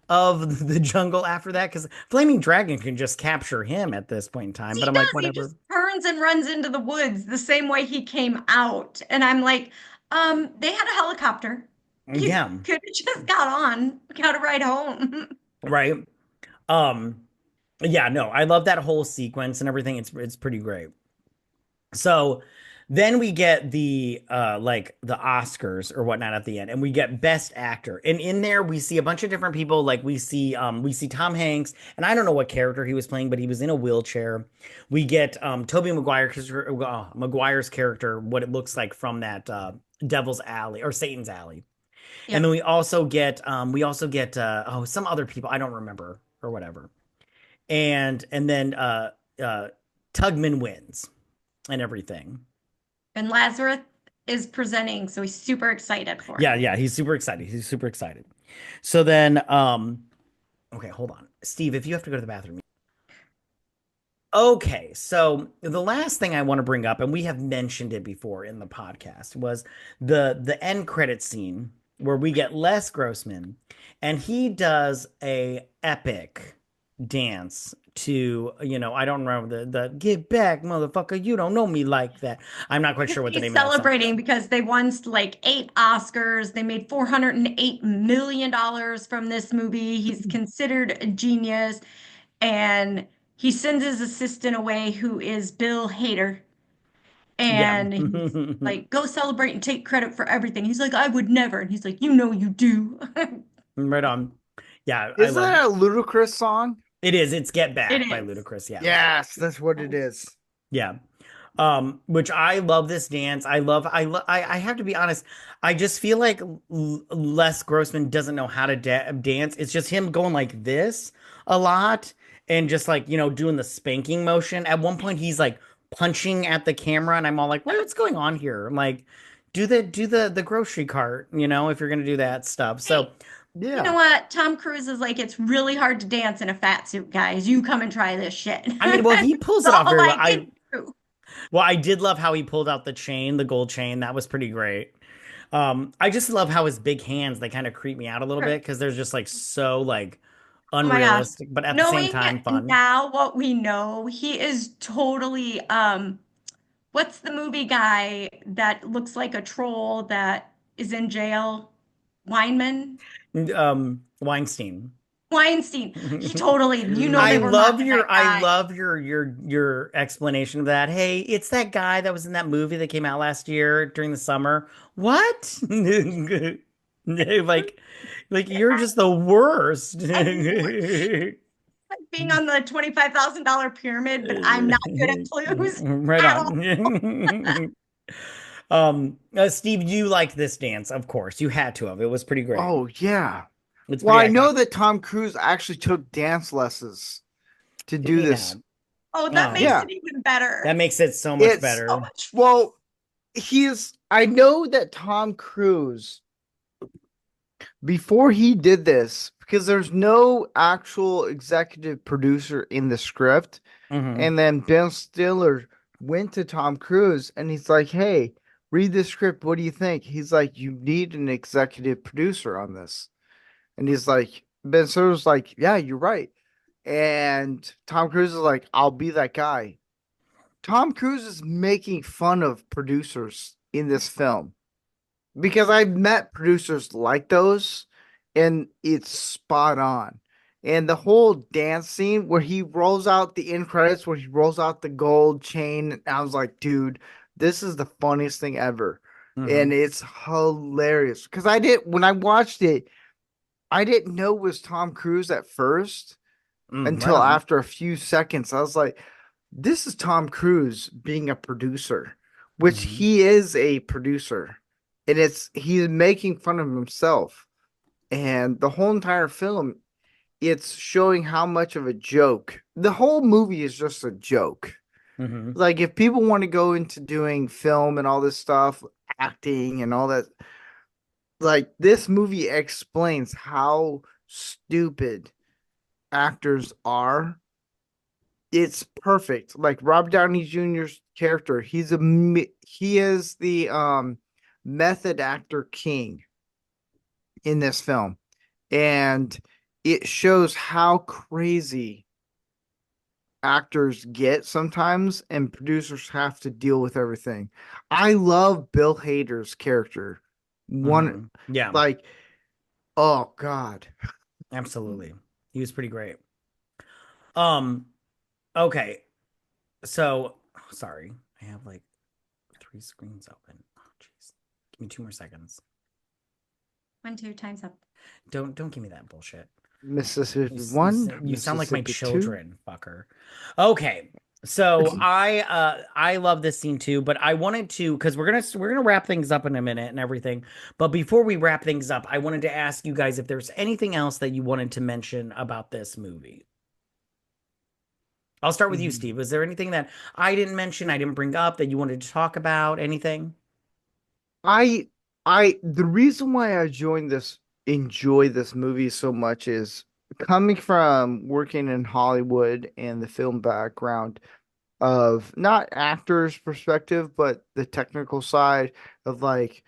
of the jungle after that because Flaming Dragon can just capture him at this point in time. But He I'm like, does. He whatever. just turns and runs into the woods the same way he came out. And I'm like, they had a helicopter. You Yeah, could have just got a ride home. right. Um, yeah, no, I love that whole sequence and everything. It's pretty great. So then we get the like the Oscars or whatnot at the end, and we get Best Actor. And in there we see a bunch of different people. Like we see Tom Hanks, and I don't know what character he was playing, but he was in a wheelchair. We get Tobey Maguire, Maguire's character, what it looks like from that Devil's Alley or Satan's Alley. And then Yep. we also get oh some other people I don't remember or whatever. And then uh Tugman wins and everything. And Lazarus is presenting, so he's super excited for Yeah, him. yeah, he's super excited. He's super excited. So then okay, hold on. Steve, if you have to go to the bathroom. Okay, so the last thing I want to bring up, and we have mentioned it before in the podcast, was the end credit scene where we get Les Grossman, and he does a epic dance to, I don't remember the "Get back, motherfucker, you don't know me like that." I'm not quite sure what the He's name of that song is. celebrating because they won like 8 Oscars. They made $408 million from this movie. He's considered a genius. And he sends his assistant away, who is Bill Hader. Yeah. And he's like, go celebrate and take credit for everything. He's like, I would never. And he's like, you know, you do. Right on. Yeah, I Is love that a Ludacris song? it is. It's Get It Back by is. Ludacris. Yeah. Yes, that's what it is. Yeah. Which I love this dance. I have to be honest. I just feel like Les Grossman doesn't know how to dance. It's just him going like this a lot and just like, doing the spanking motion. At one point he's like punching at the camera and I'm all like, what's going on here? I'm like, do the grocery cart, if you're gonna do that stuff. So Hey, you know Yeah. what? Tom Cruise is like, it's really hard to dance in a fat suit, guys. You come and try this shit. I mean, well, he pulls it That's off all very well. I can do. I did love how he pulled out the chain, the gold chain. That was pretty great. I just love how his big hands, they kind of creep me out a little bit because they're just like so like Oh my gosh. unrealistic, but at the same Knowing time fun. now what we know, he is totally what's the movie guy that looks like a troll that is in jail? Weinman? Weinstein. Weinstein. He totally, you know I they were love mocking that your I guy. love your explanation of that. Hey, it's that guy that was in that movie that came out last year during the summer. What? Like like you're just the worst. I like being on the $25,000 pyramid, but I'm not good at clues Right at all. on. Steve, you liked this dance, of course. You had to have. It was pretty great. Oh yeah. It's Well, pretty I iconic. know that Tom Cruise actually took dance lessons to Did do he this. not? Oh, that Oh, makes Yeah. it even better. that makes it so much It's So better. much. well, I know that Tom Cruise, before he did this, because there's no actual executive producer in the script, Hmm. and then Ben Stiller went to Tom Cruise and he's like, "Hey, read the script. What do you think?" He's like, "You need an executive producer on this." And he's like, Ben Stiller's like, "Yeah, you're right." And Tom Cruise is like, "I'll be that guy." Tom Cruise is making fun of producers in this film because I've met producers like those, and it's spot on. And the whole dance scene where he rolls out the end credits, where he rolls out the gold chain, I was like, dude, this is the funniest thing ever. And Hmm. it's hilarious because when I watched it, I didn't know it was Tom Cruise at first Right until on. after a few seconds. I was like, this is Tom Cruise being a producer, which Hmm. he is a producer. And he's making fun of himself. And the whole entire film, it's showing how much of a joke. The whole movie is just a joke. Hmm. Like if people want to go into doing film and all this stuff, acting and all that, like this movie explains how stupid actors are. It's perfect. Like Rob Downey Jr.'s character, he is the method actor king in this film. And it shows how crazy actors get sometimes, and producers have to deal with everything. I love Bill Hader's character. One, Yeah, like, oh God. absolutely. He was pretty great. Um, okay. So, sorry. I have like three screens open. Oh, jeez. Give me 2 more seconds. 1, 2, time's up. Don't give me that bullshit. Mississippi You, one, you sound like my Mississippi two. children, fucker. Okay. So I love this scene too, but I wanted to because we're gonna wrap things up in a minute and everything. But before we wrap things up, I wanted to ask you guys if there's anything else that you wanted to mention about this movie. I'll start with you, Mhm. Steve. Was there anything that I didn't mention, I didn't bring up that you wanted to talk about? Anything? I the reason why I enjoy this movie so much is coming from working in Hollywood and the film background of not actors' perspective, but the technical side of like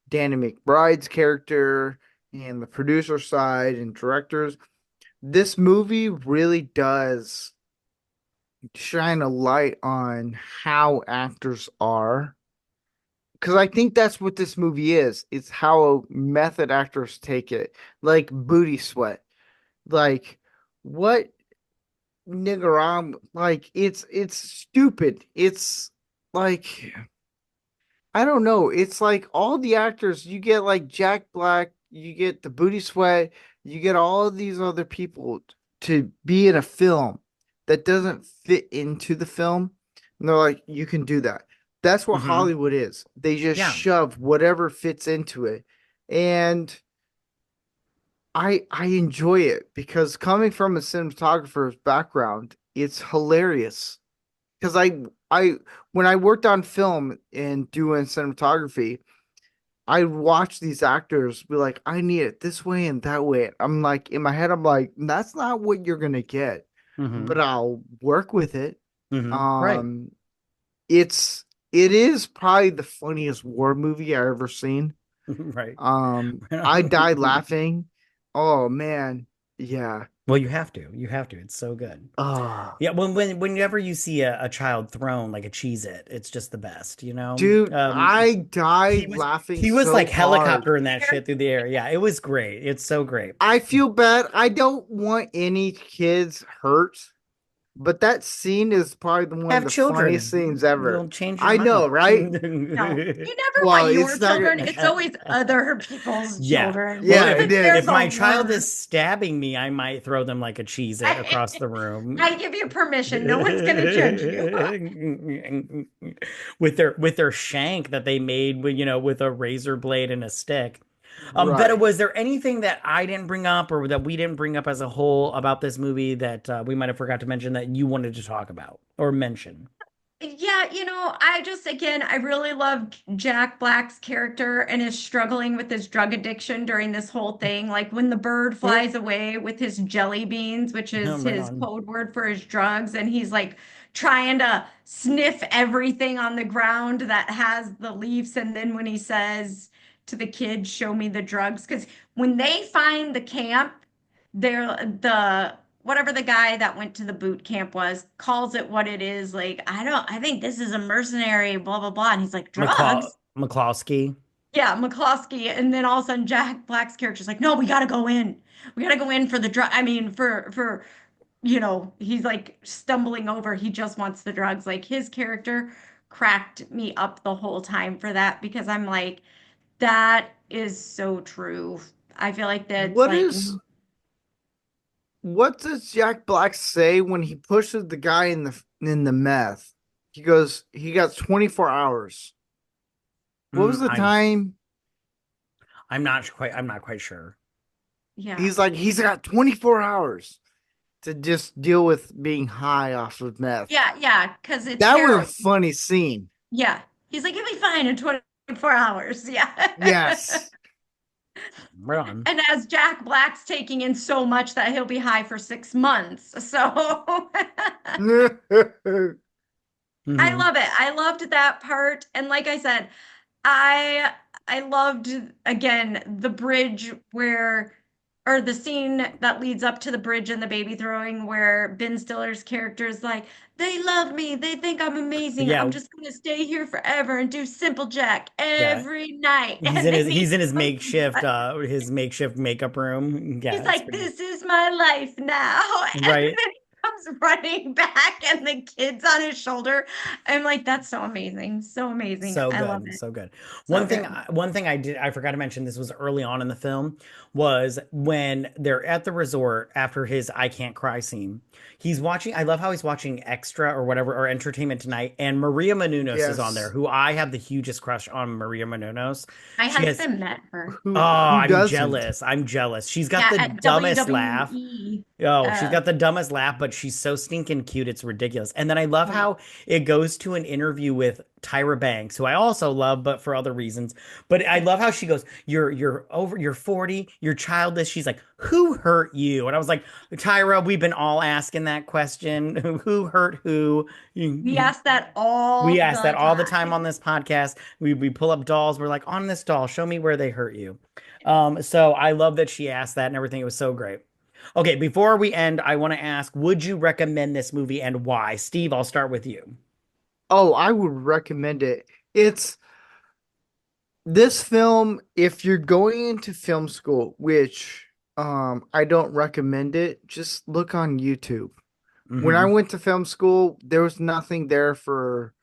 Danny McBride's character and the producer side and directors. This movie really does shine a light on how actors are, because I think that's what this movie is. It's how method actors take it, like booty sweat, like what nigger I'm like. It's stupid. It's like I don't know. It's like all the actors you get, like Jack Black, you get the booty sweat, you get all of these other people to be in a film that doesn't fit into the film. And they're like, you can do that. That's what Mm-hmm. Hollywood is. They just Yeah. shove whatever fits into it. And I enjoy it because coming from a cinematographer's background, it's hilarious. Because I when I worked on film and doing cinematography, I watch these actors be like, I need it this way and that way. I'm like, in my head, I'm like, that's not what you're gonna get, Mm-hmm. but I'll work with it. Mm-hmm. Right. Um, it is probably the funniest war movie I ever seen. Right. I died laughing. Oh man, yeah. Well, you have to. You have to. It's so good. Oh, Yeah, whenever you see a child thrown like a cheese it's just the best, you know? dude, I He died was laughing he was so like hard. helicoptering that shit through the air. Yeah, it was great. It's so great. I feel bad. I don't want any kids hurt. But that scene is probably one of Have the funniest scenes children. ever. You'll change your I know, mind. right? No, you never Well, want your it's not children. gonna. It's always other people's Yeah. children. Well, Yeah, it They're if is. the my child is worst. stabbing me, I might throw them like a cheese it across the I room. give you permission. No one's going to judge you. With their shank that they made with with a razor blade and a stick. Vetta, Right. was there anything that I didn't bring up or that we didn't bring up as a whole about this movie that we might have forgot to mention that you wanted to talk about or mention? Yeah, I just, again, I really loved Jack Black's character and his struggling with his drug addiction during this whole thing. Like when the bird flies away with his jelly beans, which is Right his on. code word for his drugs, and he's like trying to sniff everything on the ground that has the leaves. And then when he says to the kid, "Show me the drugs," because when they find the camp, they're the whatever the guy that went to the boot camp was calls it what it is. Like, I think this is a mercenary, blah, blah, blah. And he's like, drugs? McCloskey. Yeah, McCloskey. And then all of a sudden, Jack Black's character's like, no, we got to go in. We got to go in for the drug. I mean, he's like stumbling over. He just wants the drugs. Like, his character cracked me up the whole time for that because I'm like, that is so true. I feel like that's What like, is what does Jack Black say when he pushes the guy in the meth? He goes, he got 24 hours. What was Mm, the time? I'm not quite sure. yeah. He's like, he's got 24 hours to just deal with being high off of meth. Yeah, yeah, because it's That was a heroin. funny scene. Yeah. He's like, you'll be fine in 24 hours. Yeah. Yes. Right on. And as Jack Black's taking in so much that he'll be high for 6 months. So I Hmm. love it. I loved that part. And like I said, I loved again the bridge where or the scene that leads up to the bridge and the baby throwing where Ben Stiller's character is like, they love me. They think I'm amazing. I'm Yeah, just going to stay here forever and do Simple Jack yeah. every night. And then He's in goes, his makeshift makeup room. Yeah, he's it's like, pretty this is my life now. And right. then he comes running back and the kid's on his shoulder. I'm like, that's so amazing. So amazing. So I love good, it. so good. So good. One thing I forgot to mention, this was early on in the film, was when they're at the resort after his I Can't Cry scene. He's watching, I love how he's watching Extra or whatever, or Entertainment Tonight, and Maria Menounos is on there, Yes. who I have the hugest crush on Maria Menounos. My She has, husband met her. oh, Who I'm doesn't? jealous. I'm jealous. She's got Yeah, the at dumbest laugh. WWE. Oh, she's got the dumbest laugh, but she's so stinking cute. It's ridiculous. And then I love Oh yeah. how it goes to an interview with Tyra Banks, who I also love, but for other reasons. But I Yeah. love how she goes, you're 40, you're childless. She's like, who hurt you? And I was like, Tyra, we've been all asking that question. Who hurt who? We ask that all We ask that the all the time time. on this podcast. We pull up dolls. We're like, on this doll, show me where they hurt you. So I love that she asked that and everything. It was so great. Okay, before we end, I want to ask, would you recommend this movie and why? Steve, I'll start with you. Oh, I would recommend it. It's this film, if you're going into film school, which I don't recommend it, just look on YouTube. When I Hmm. went to film school, there was nothing there for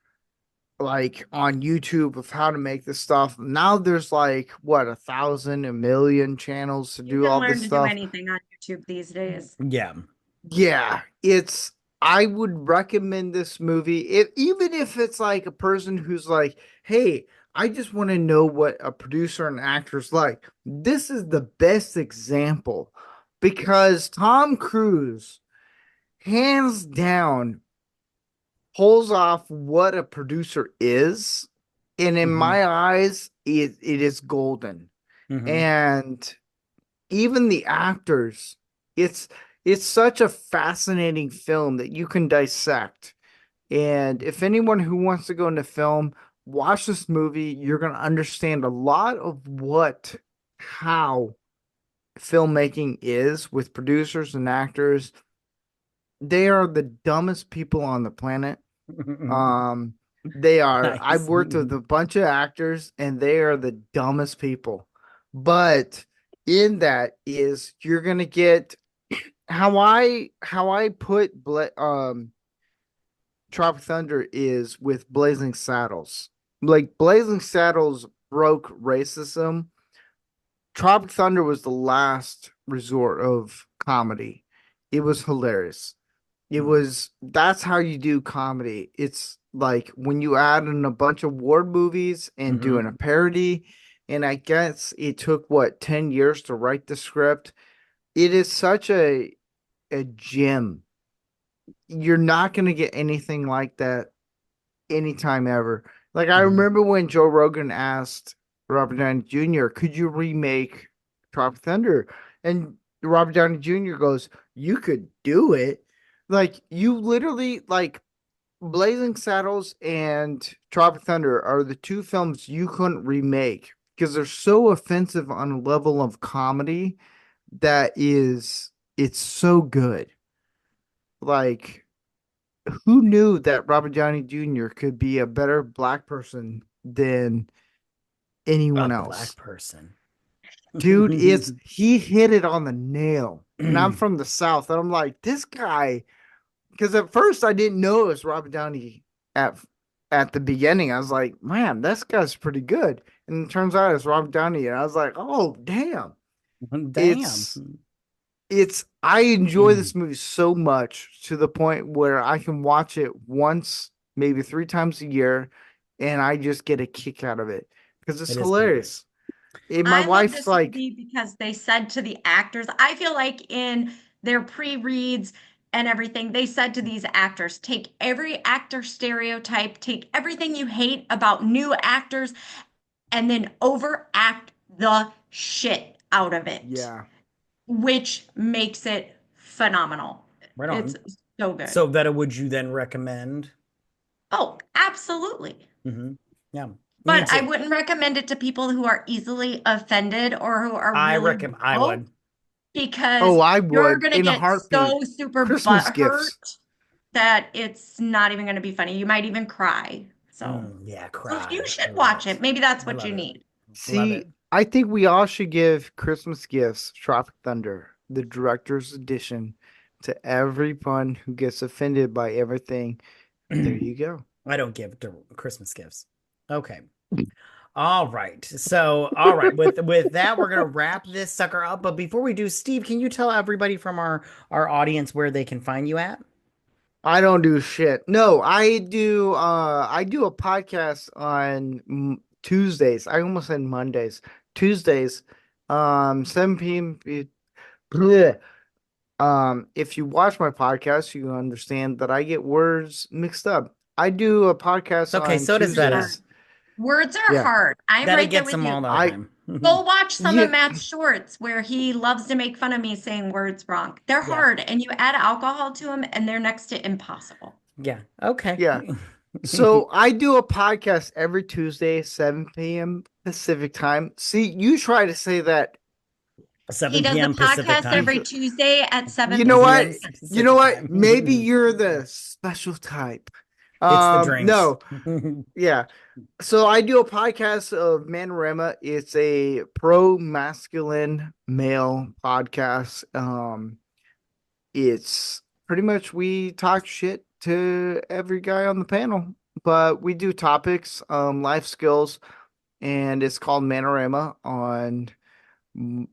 like on YouTube of how to make this stuff. Now there's like what 1,000, 1,000,000 channels to You do can all learn this to do stuff. anything on YouTube these days. Yeah. Yeah, it's I would recommend this movie if even if it's like a person who's like, "Hey, I just want to know what a producer and actor's like." This is the best example because Tom Cruise, hands down, pulls off what a producer is, and in Hmm. my eyes, it is golden. Hmm. And even the actors, it's it's such a fascinating film that you can dissect. And if anyone who wants to go into film, watch this movie, you're going to understand a lot of how filmmaking is with producers and actors. They are the dumbest people on the planet. Um, they are. I've Nice. worked with a bunch of actors, and they are the dumbest people. But in that is you're gonna get how I put Tropic Thunder is with Blazing Saddles. Like Blazing Saddles broke racism. Tropic Thunder was the last resort of comedy. It was hilarious. That's how you do comedy. It's like when you add in a bunch of war movies and doing a Hmm. parody. And I guess it took what 10 years to write the script. It is such a gem. You're not gonna get anything like that anytime ever. Like I Hmm. remember when Joe Rogan asked Robert Downey Jr., could you remake Tropic Thunder? And Robert Downey Jr. goes, you could do it. Like you literally like Blazing Saddles and Tropic Thunder are the two films you couldn't remake because they're so offensive on a level of comedy that it's so good. Like who knew that Robert Downey Jr. could be a better black person than A anyone black else? person. Dude, it's he hit it on the nail. And I'm from the South, and I'm like, this guy, because at first I didn't know it was Robert Downey at at the beginning. I was like, man, this guy's pretty good. And it turns out it's Robert Downey, and I was like, oh damn. Damn. It's it's I enjoy this movie so much to the point where I can watch it once, maybe three times a year, and I just get a kick out of it because it's It is pretty great. hilarious. And my I love wife's this like, movie because they said to the actors, I feel like in their pre-reads and everything, they said to these actors, take every actor stereotype, take everything you hate about new actors, and then overact the shit out of it, yeah. which makes it phenomenal. Right It's on. so good. So, Vetta, would you then recommend? Oh, absolutely. Hmm. Yeah, me But I too. wouldn't recommend it to people who are easily offended or who are really I vocal. would. because Oh, I you're would gonna in a get heartbeat. so super Christmas gifts. butthurt that it's not even gonna be funny. You might even cry. So, Yeah, so you cry. I should love watch it. it. Maybe that's I what love you it. need. Love it. See, I think we all should give Christmas gifts, Tropic Thunder, the director's edition, to everyone who gets offended by everything. There you go. I don't give Christmas gifts. Okay. All right. So, all right. With that, we're gonna wrap this sucker up. But before we do, Steve, can you tell everybody from our audience where they can find you at? I don't do shit. No, I do a podcast on Tuesdays. I almost said Mondays. Tuesdays, 7 p.m. Bleh. If you watch my podcast, you understand that I get words mixed up. I do a It's podcast okay. on So does Vetta. Tuesdays. Words are Yeah. hard. I'm Vetta right there gets with them you. all the I time. Go watch some yeah, of Matt's shorts where he loves to make fun of me saying words wrong. They're Yeah. hard, and you add alcohol to them, and they're next to impossible. Yeah. Okay. yeah. So I do a podcast every Tuesday, 7 p.m. Pacific time. See, you try to say that. He 7 does the p.m. Pacific podcast every time. Tuesday at 7 You know what? Pacific. You know Pacific what? time. Maybe you're the special type. It's the drinks. No, yeah. So I do a podcast of Manorama. It's a pro masculine male podcast. It's pretty much we talk shit to every guy on the panel, but we do topics, life skills, and it's called Manorama on mm,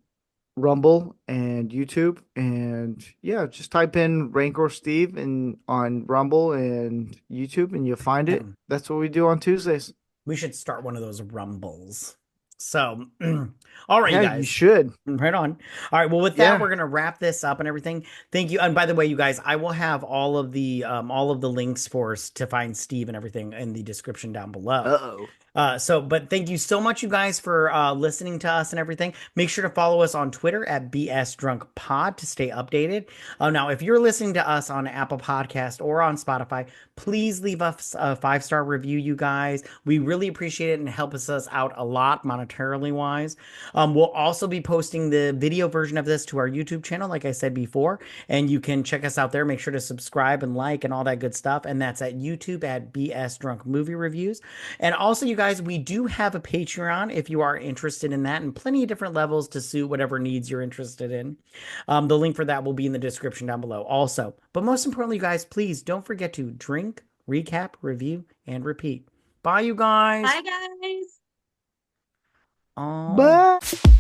Rumble and YouTube. And yeah, just type in Rancor Steve and on Rumble and YouTube and you'll find Yeah. it. That's what we do on Tuesdays. We should start one of those rumbles. So, all right, you Yeah, you guys. should. Right on. All right. Well, with that, Yeah. we're gonna wrap this up and everything. Thank you. And by the way, you guys, I will have all of the links for to find Steve and everything in the description down below. Uh-oh. But thank you so much, you guys, for listening to us and everything. Make sure to follow us on Twitter at BS Drunk Pod to stay updated. Now, if you're listening to us on Apple Podcast or on Spotify, please leave us a 5-star review, you guys. We really appreciate it and it helps us out a lot monetarily wise. We'll also be posting the video version of this to our YouTube channel, like I said before, and you can check us out there. Make sure to subscribe and like and all that good stuff. And that's at YouTube at BS Drunk Movie Reviews. And also, you guys, we do have a Patreon if you are interested in that, and plenty of different levels to suit whatever needs you're interested in. The link for that will be in the description down below also. But most importantly, you guys, please don't forget to drink, recap, review, and repeat. Bye, you guys. Bye, guys. Aw. Bye.